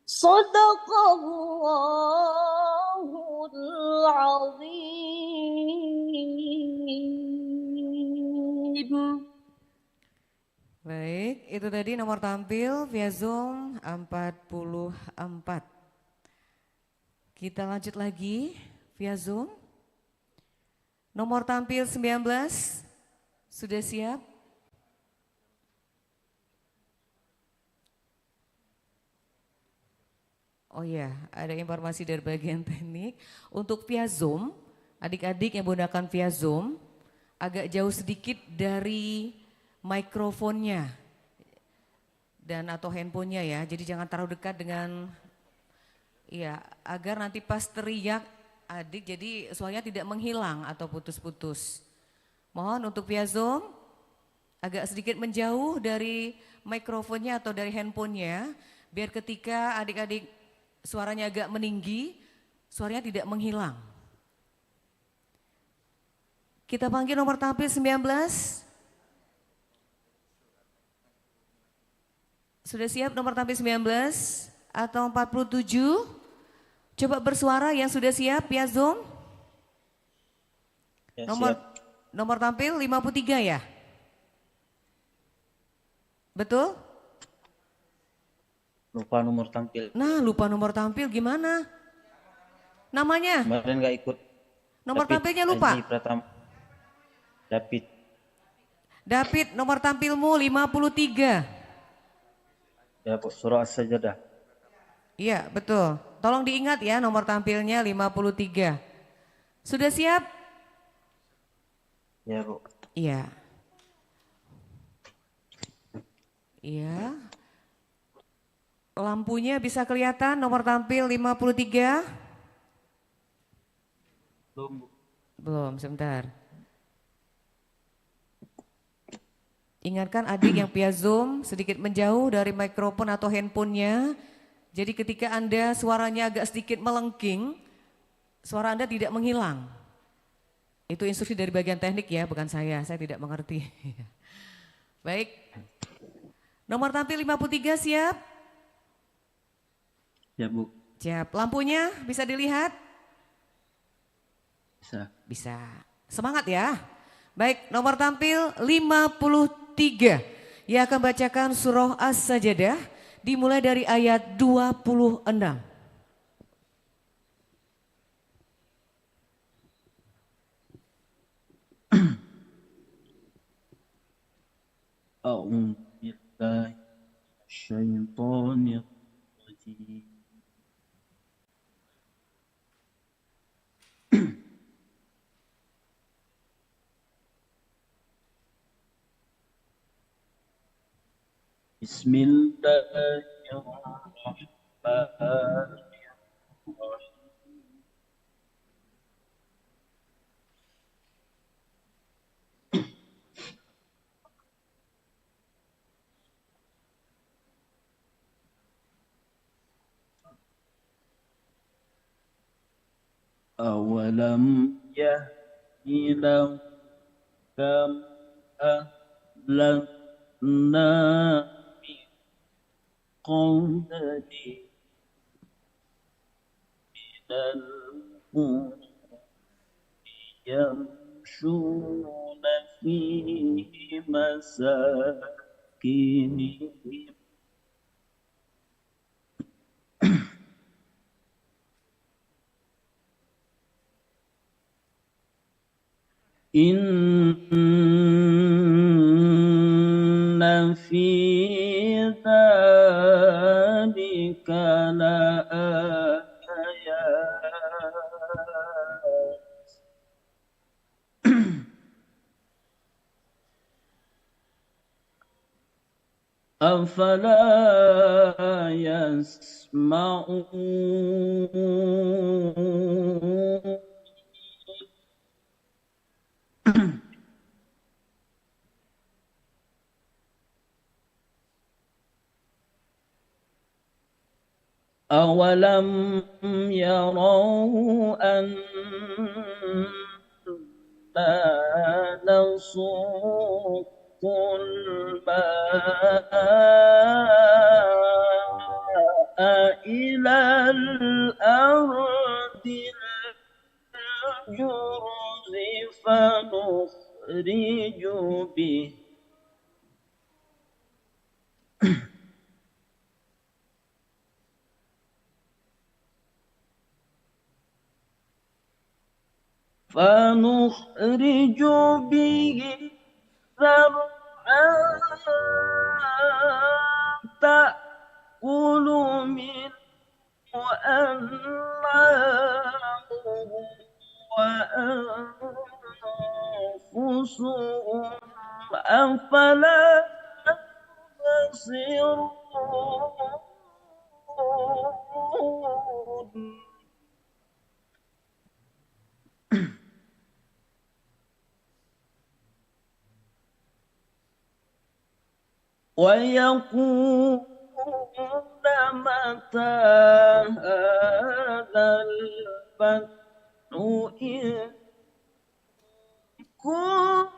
صدق الله العظيم. Baik, itu tadi nomor tampil via Zoom 44. Kita lanjut lagi via Zoom. Nomor tampil 19, sudah siap? Oh ya, ada informasi dari bagian teknik. Untuk via Zoom, adik-adik yang menggunakan via Zoom, agak jauh sedikit dari mikrofonnya dan atau handphonenya ya. Jadi jangan terlalu dekat dengan, ya agar nanti pas teriak adik jadi suaranya tidak menghilang atau putus-putus. Mohon untuk via Zoom agak sedikit menjauh dari mikrofonnya atau dari handphonenya, biar ketika adik-adik suaranya agak meninggi, suaranya tidak menghilang. Kita panggil nomor tampil 19. Sudah siap nomor tampil 19 atau 47? Coba bersuara yang sudah siap via Zoom. Ya, nomor tampil 53 ya? Betul? Lupa nomor tampil. Nah, lupa nomor tampil gimana? Namanya? Kemarin nggak ikut. Nomor David, tampilnya lupa? David. David, nomor tampilmu 53. Ya Bu, surah As-Sajdah. Iya, betul. Tolong diingat ya nomor tampilnya 53. Sudah siap? Ya Bu. Iya. Iya. Lampunya bisa kelihatan nomor tampil 53? Belum Bu. Belum, sebentar. Ingatkan adik yang via Zoom sedikit menjauh dari mikrofon atau handphonenya. Jadi ketika Anda suaranya agak sedikit melengking, suara Anda tidak menghilang. Itu instruksi dari bagian teknik ya, bukan saya tidak mengerti. Baik, nomor tampil 53 siap? Ya Bu. Siap, lampunya bisa dilihat? Bisa. Bisa, semangat ya. Baik, nomor tampil 53. Ia akan bacakan surah As-Sajdah dimulai dari ayat 26. أعوذ بالله من الشيطان الرجيم. بسم الله الرحمن الرحيم. أولم يهد لهم كم أهلكنا من قبلهم من القرون يمشون في مساكنهم إن في ذلك لآيات أفلا يسمعون أولم يروا أنا نسوق الماء إلى الأرض الجرز فنخرج به زرعا تأكل منه أنعامهم وأنفسهم أفلا يبصرون ويقولون متى هذا الفتح إن كنتم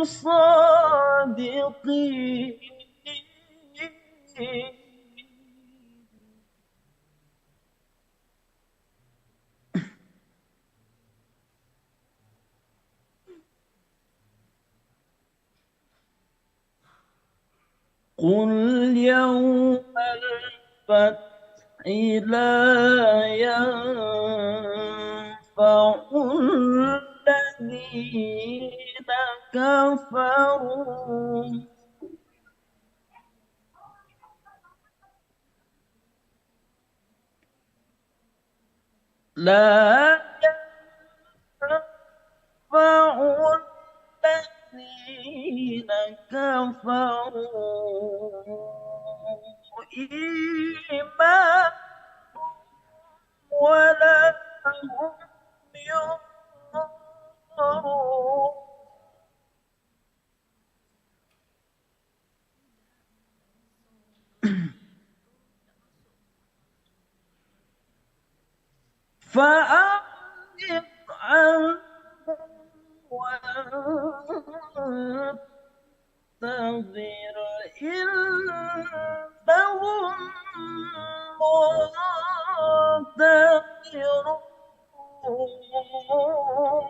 صادقين قل يوم الفتح لا ينفع الذين كفروا لا ينفع الذين كفروا إيمان ولا هم ينصرون فأعرض عنهم وانتظر إنهم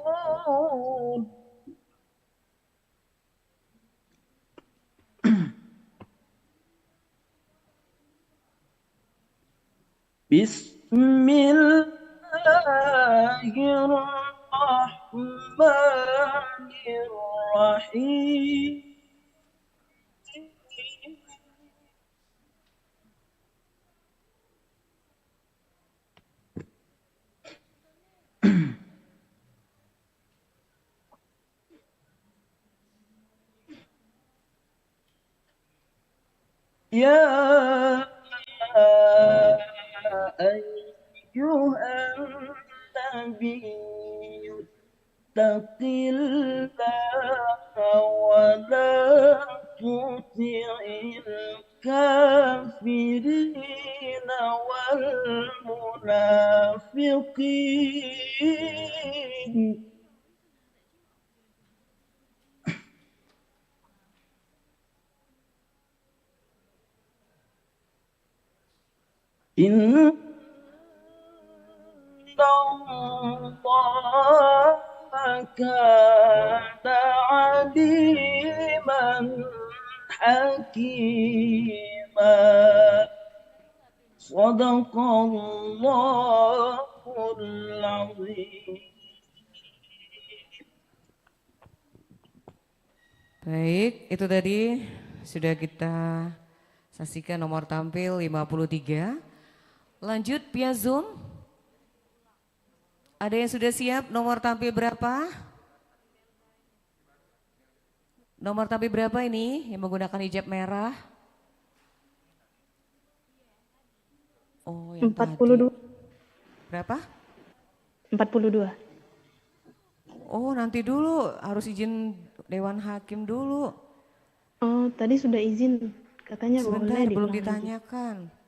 منتظرون بسم الله الرحمن الرحيم يا أيها النبي اتق الله ولا تطع الكافرين والمنافقين إن الله كان عليما حكيما صدق الله العظيم. Baik, itu tadi sudah kita saksikan nomor tampil 53. Lanjut via Zoom. Ada yang sudah siap nomor tampil berapa? Nomor tampil berapa ini yang menggunakan hijab merah? Oh, yang 42. tadi. Berapa? 42. Oh, nanti dulu harus izin Dewan Hakim dulu. Oh, tadi sudah izin. Katanya Sebentar, boleh belum diulang lagi. ditanyakan.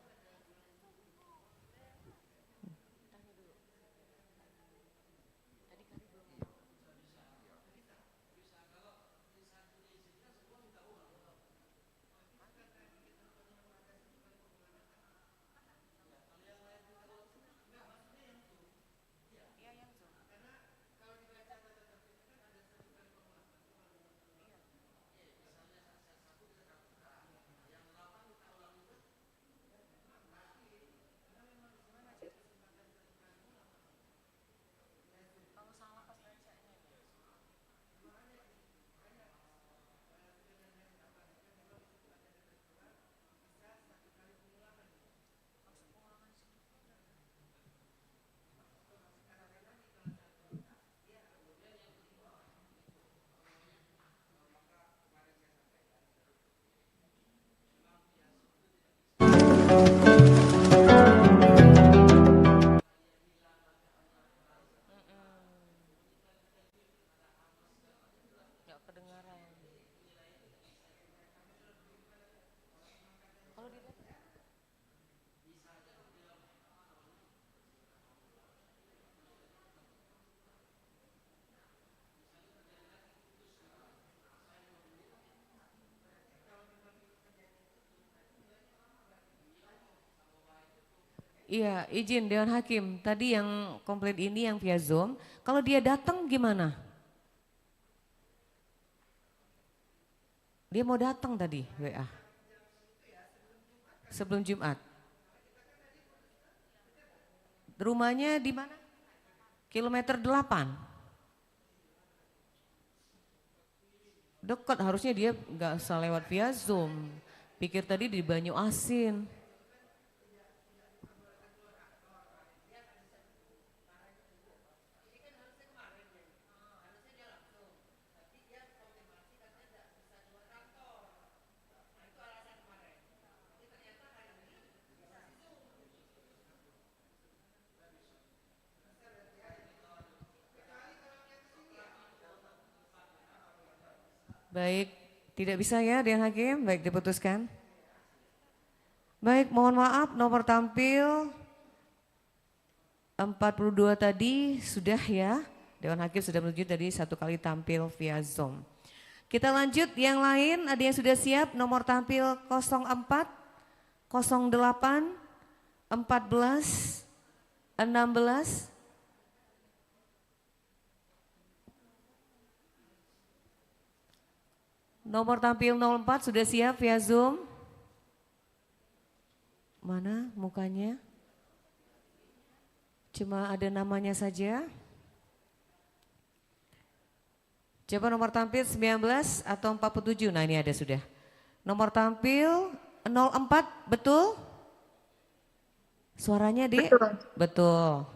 Iya, izin Dewan Hakim. Tadi yang komplit ini yang via Zoom, kalau dia datang gimana? Dia mau datang tadi WA. Sebelum Jumat. Rumahnya di mana? Kilometer 8. Dekat, harusnya dia nggak usah lewat via Zoom. Pikir tadi di Banyu Asin. Baik, tidak bisa ya Dewan Hakim, baik diputuskan. Baik, mohon maaf nomor tampil 42 tadi sudah ya. Dewan Hakim sudah menuju tadi 1 kali tampil via Zoom. Kita lanjut yang lain, ada yang sudah siap nomor tampil 04, 08, 14, 16. Nomor tampil 04 sudah siap via Zoom. Mana mukanya? Cuma ada namanya saja. Coba nomor tampil 19 atau 47. Nah ini ada sudah. Nomor tampil 04 betul? Suaranya Dek? Betul. Betul.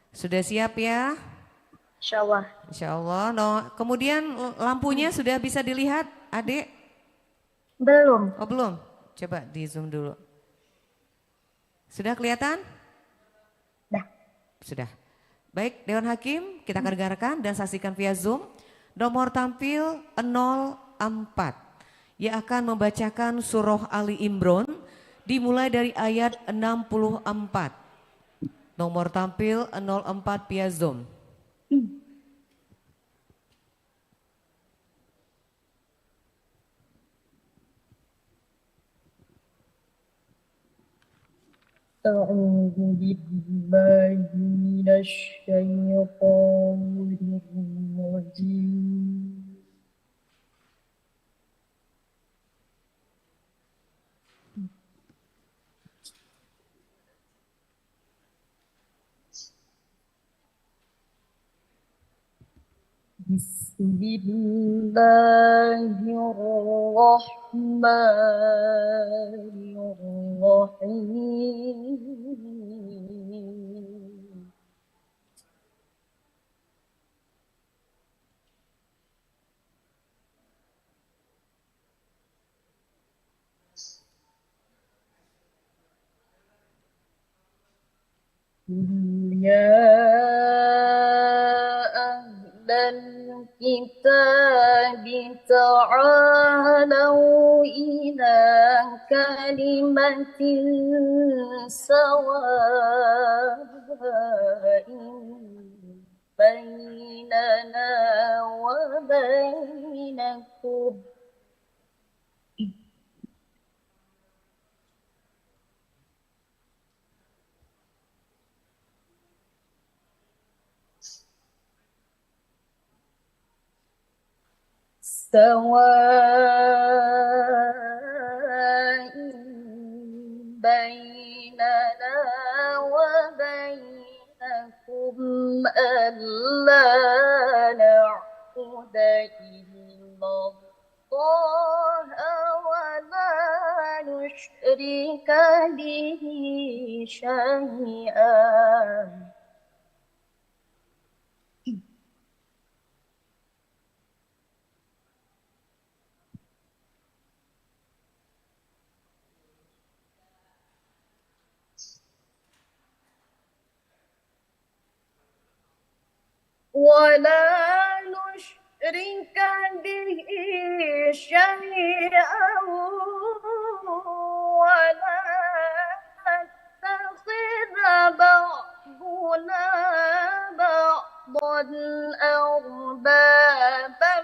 Sudah siap ya? Insya Allah. Insya Allah. No, kemudian lampunya sudah bisa dilihat Adik? Belum. Oh belum? Coba di zoom dulu. Sudah kelihatan? Sudah. Baik Dewan Hakim kita akan dengarkan dan saksikan via Zoom. Nomor tampil 04 yang akan membacakan surah Ali Imran dimulai dari ayat 64. Nomor tampil 04 via Zoom. أعوذ بالله من الشيطان الرجيم بسم الله الرحمن الرحيم يا أهل الكتاب تعالوا إلى كلمة سواء بيننا وبينكم سواء بيننا وبينكم ألا نعبد إلا الله ولا نشرك به شيئا ولا نشرك به شيئا ولا نتخذ بعضنا بعضا أربابا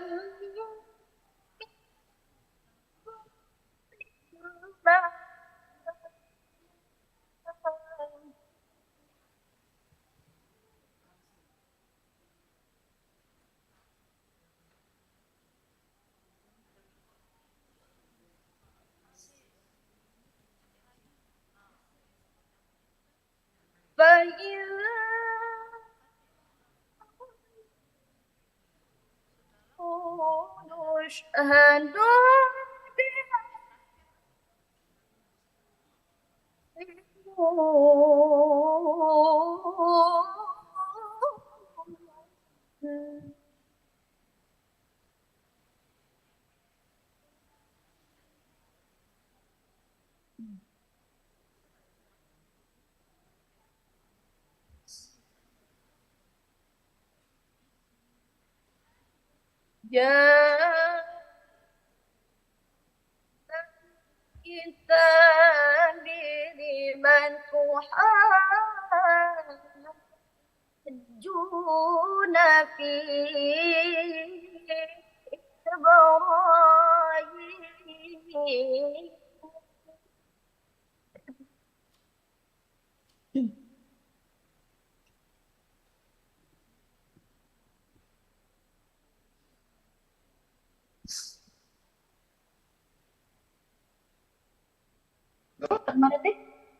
فإذا اشهدوا يا الكتاب لمن تحاجون فيه إبراهيم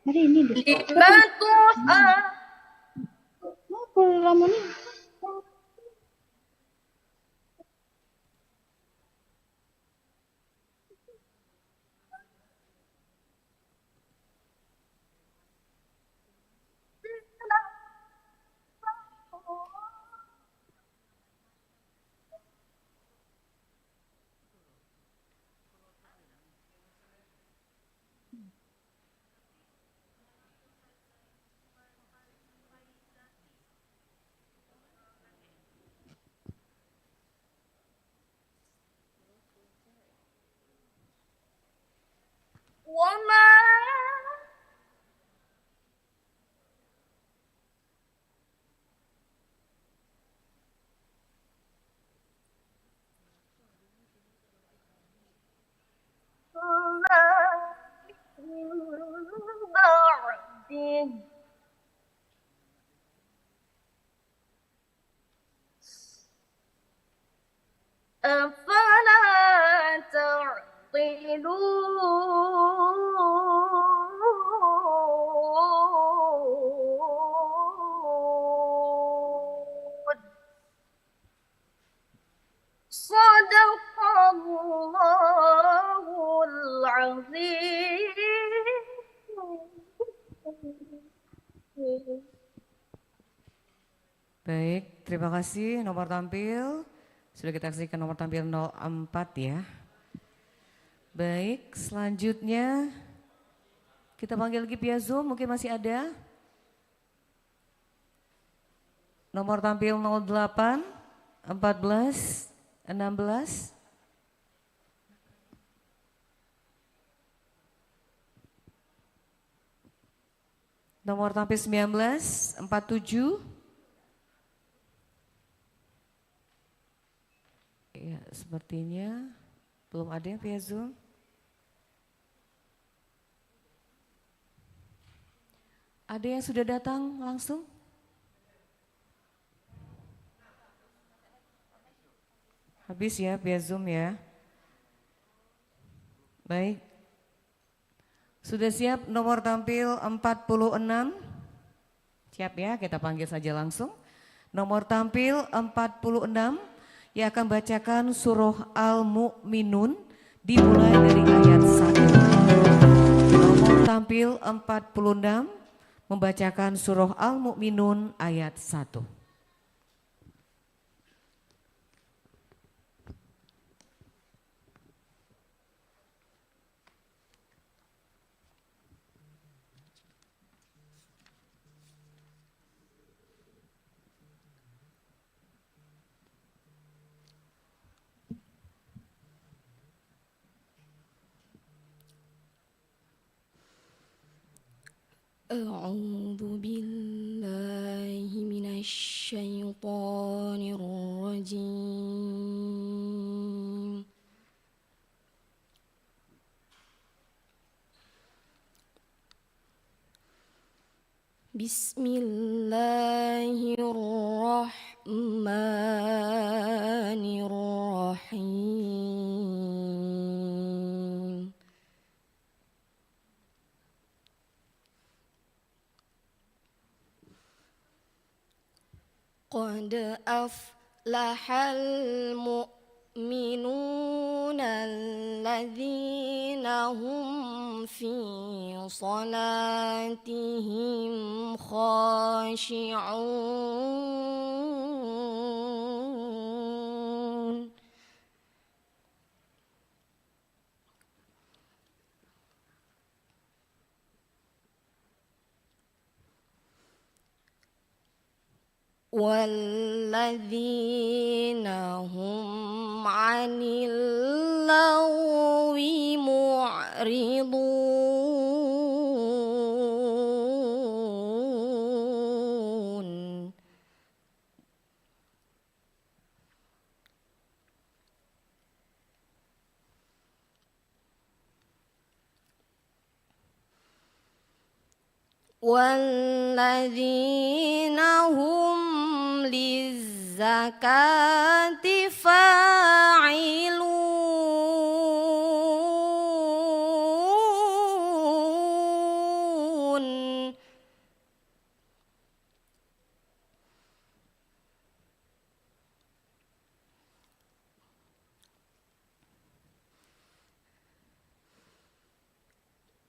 Hari ini deh. lima Tuhan Aku lamun وما من بعده أفلا تعقلون صدق الله العظيم. Baik, terima kasih nomor tampil. Sudah kita saksikan nomor tampil 04 ya. Baik, selanjutnya kita panggil lagi via Zoom, mungkin masih ada. Nomor tampil 08, 14, 16. Nomor tampil 19, 47. Ya, sepertinya belum ada yang via Zoom. Ada yang sudah datang langsung? Habis ya via Zoom ya. Baik. Sudah siap nomor tampil 46? Siap ya, kita panggil saja langsung. Nomor tampil 46 yang akan bacakan surah Al-Mu'minun dimulai dari ayat 1. Nomor tampil 46 membacakan surah Al-Mu'minun ayat 1. أعوذ بالله من الشيطان الرجيم بسم الله الرحمن الرحيم قد أفلح المؤمنون الذين هم في صلاتهم خاشعون والذين هم عن اللغو معرضون والذين هم للزكاة فاعلون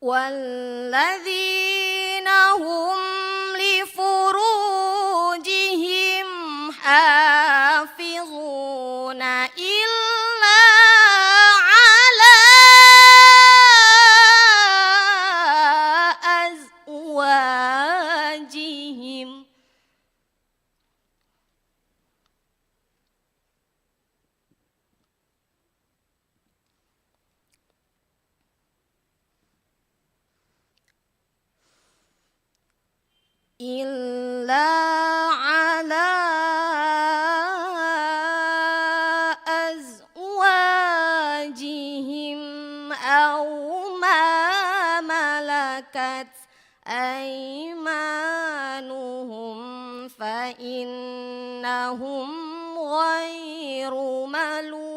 والذين هم لفروجهم حافظون إلا على أزواجهم إلا على أزواجهم أو ما ملكت أيمانهم فإنهم غير ملومين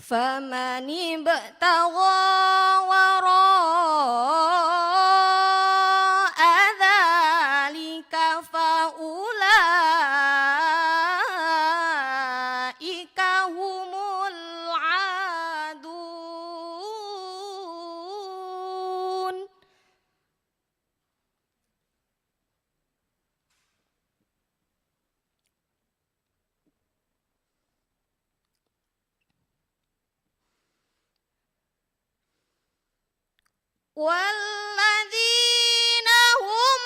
فمن ابتغى وراء ذلك فأولئك هم العادون والذين هم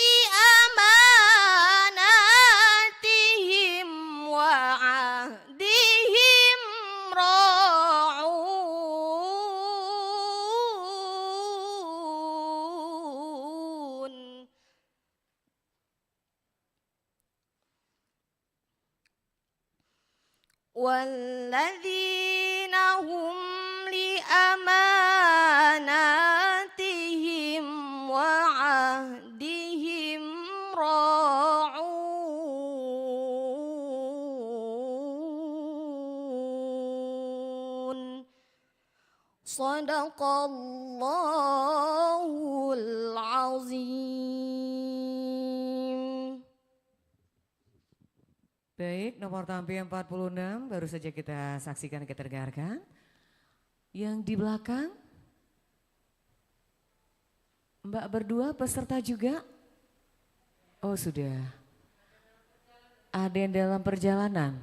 لأماناتهم وعهدهم راعون والذين هم لأماناتهم وعهدهم راعون صدق الله العظيم. Baik, nomor tampil 46 baru saja kita saksikan, kita dengarkan. Yang di belakang, Mbak berdua peserta juga? Oh sudah. Ada yang dalam perjalanan?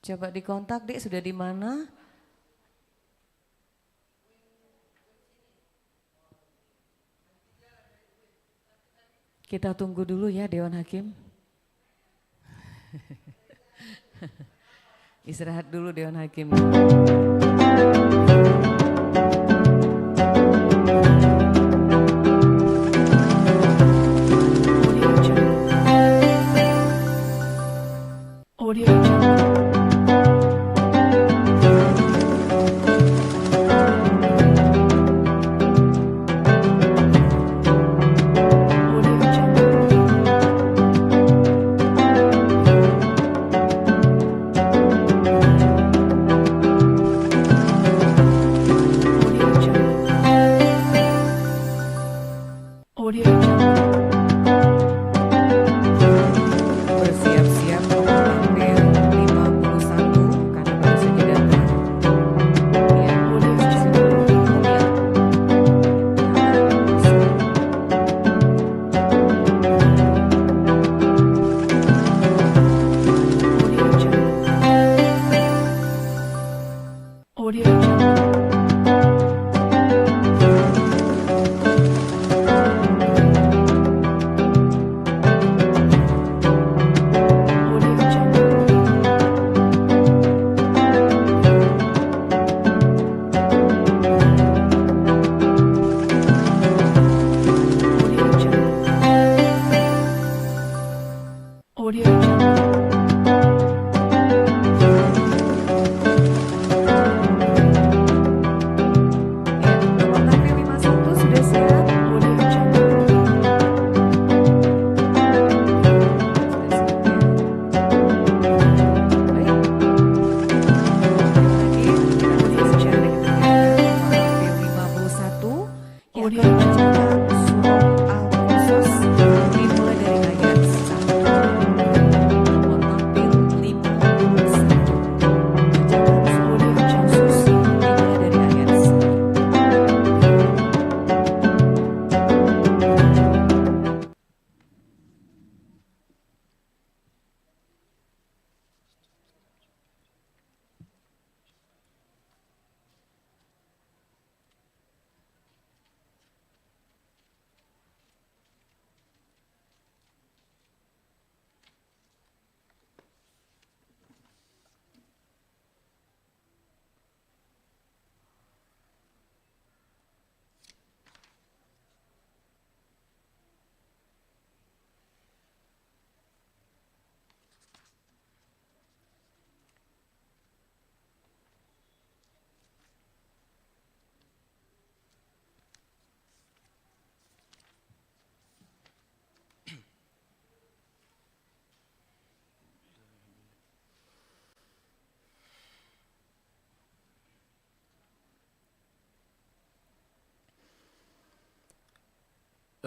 Coba dikontak Dek, sudah di mana? Kita tunggu dulu ya Dewan Hakim. Istirahat dulu Dewan Hakim. Bersiap-siap nomor tampil 51 karena baru saja datang. Ya,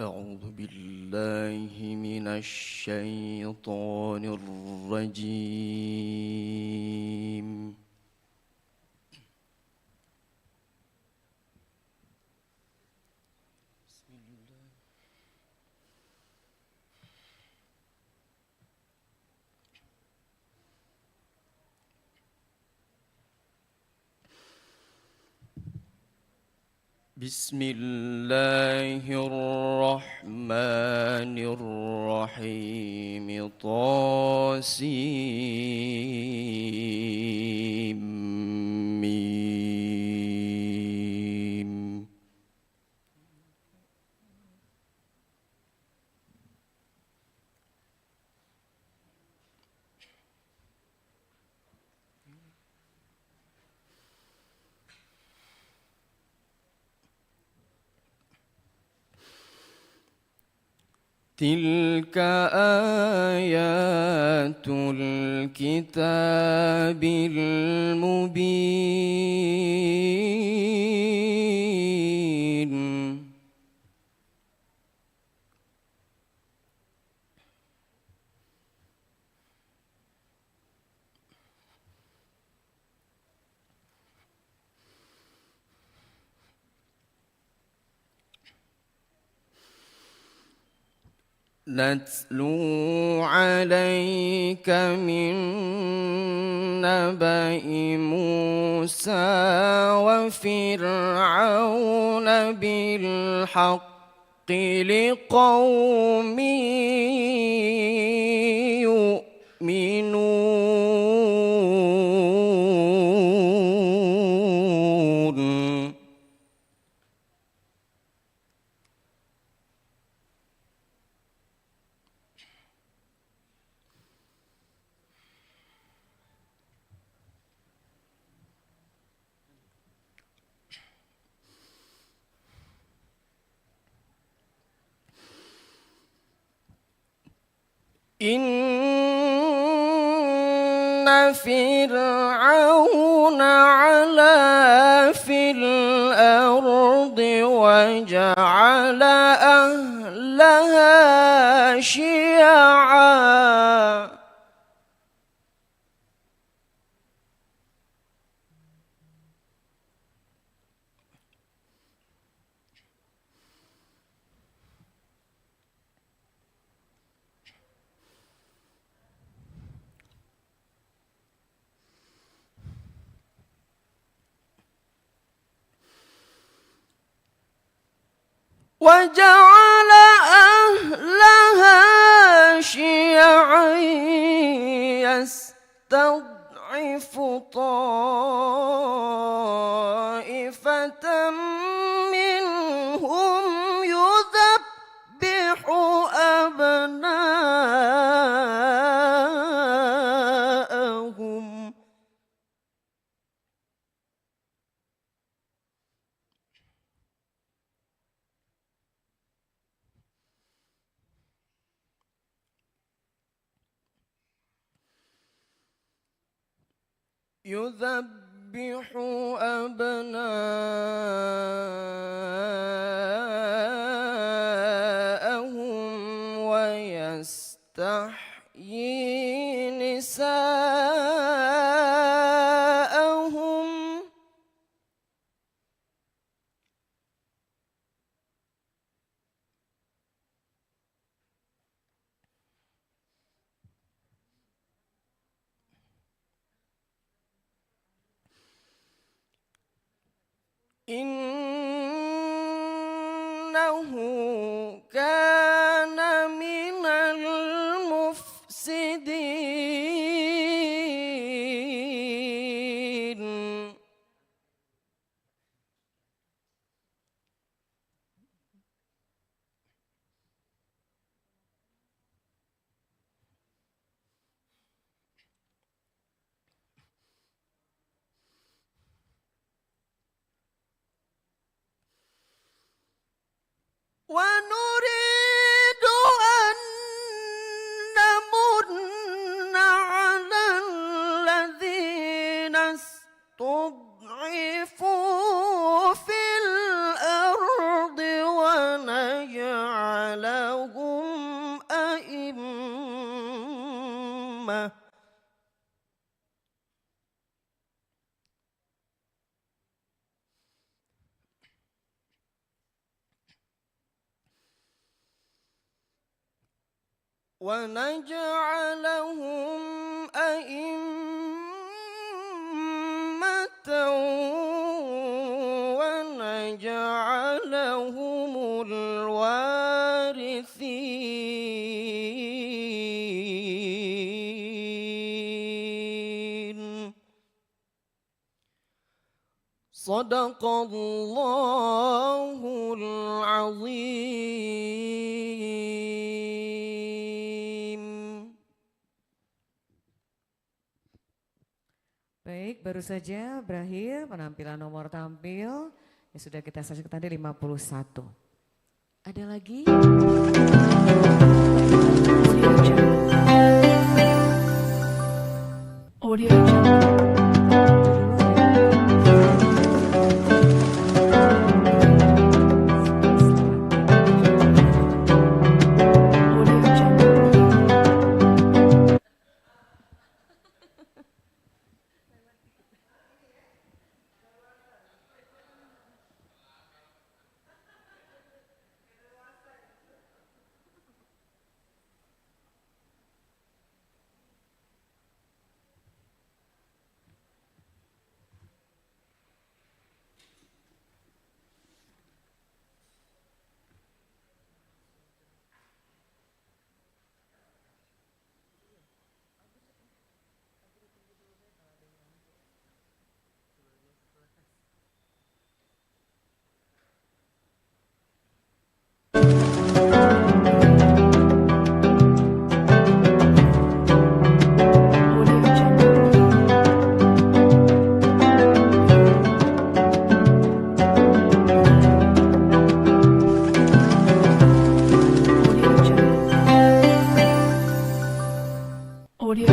أعوذ بالله من الشيطان الرجيم. بسم الله الرحمن الرحيم. طاسيم. تلك آيات الكتاب المبين. نتلو عليك من نبأ موسى وفرعون بالحق لقوم يؤمنون. إن فرعون علا في الأرض وجعل أهلها شيعا. وجعل أهلها شيعا يستضعف طائفة منهم يذبح أبناءهم ويستحيي نساءهم. إنه كان من المفسدين. ونريد أن نمن على الذين استضعفوا في الأرض ونجعل ونجعلهم أئمة ونجعلهم الوارثين. صدق الله العظيم. Baik, baru saja berakhir penampilan nomor tampil yang sudah kita saksikan tadi 51. Ada lagi? Audio Audio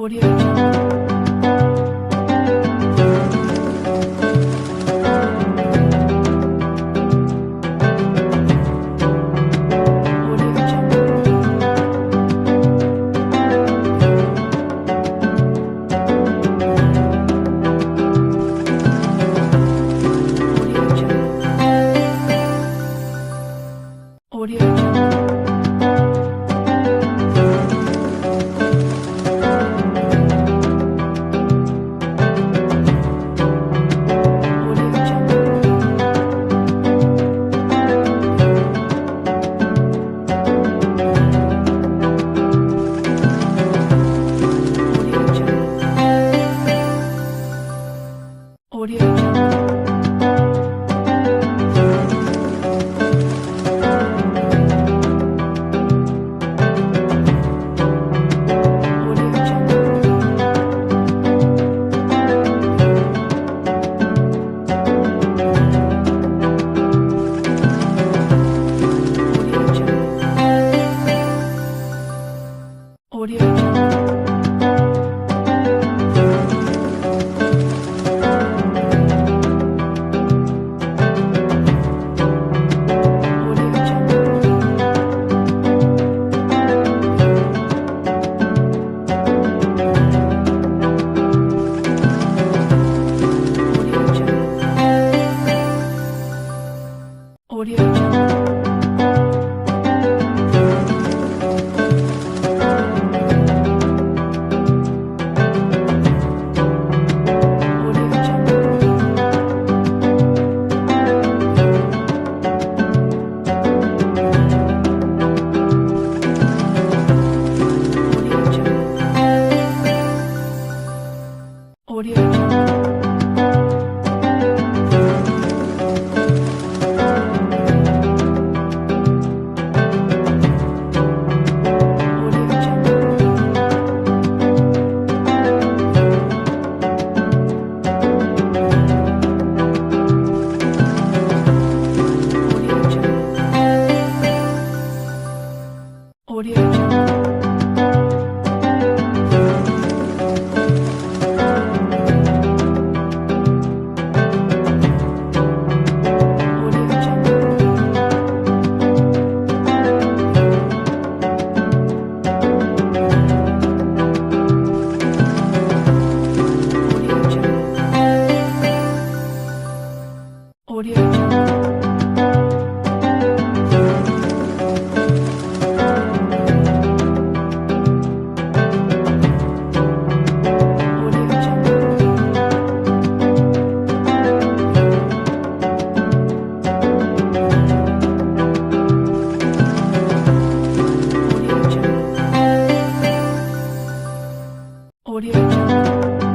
Audio Jungle. Audio Jungle. Audio Jungle. Audio Jungle. Audio Jungle. Audio Jungle. Audio Jungle. Audio Jungle. Audio Jungle.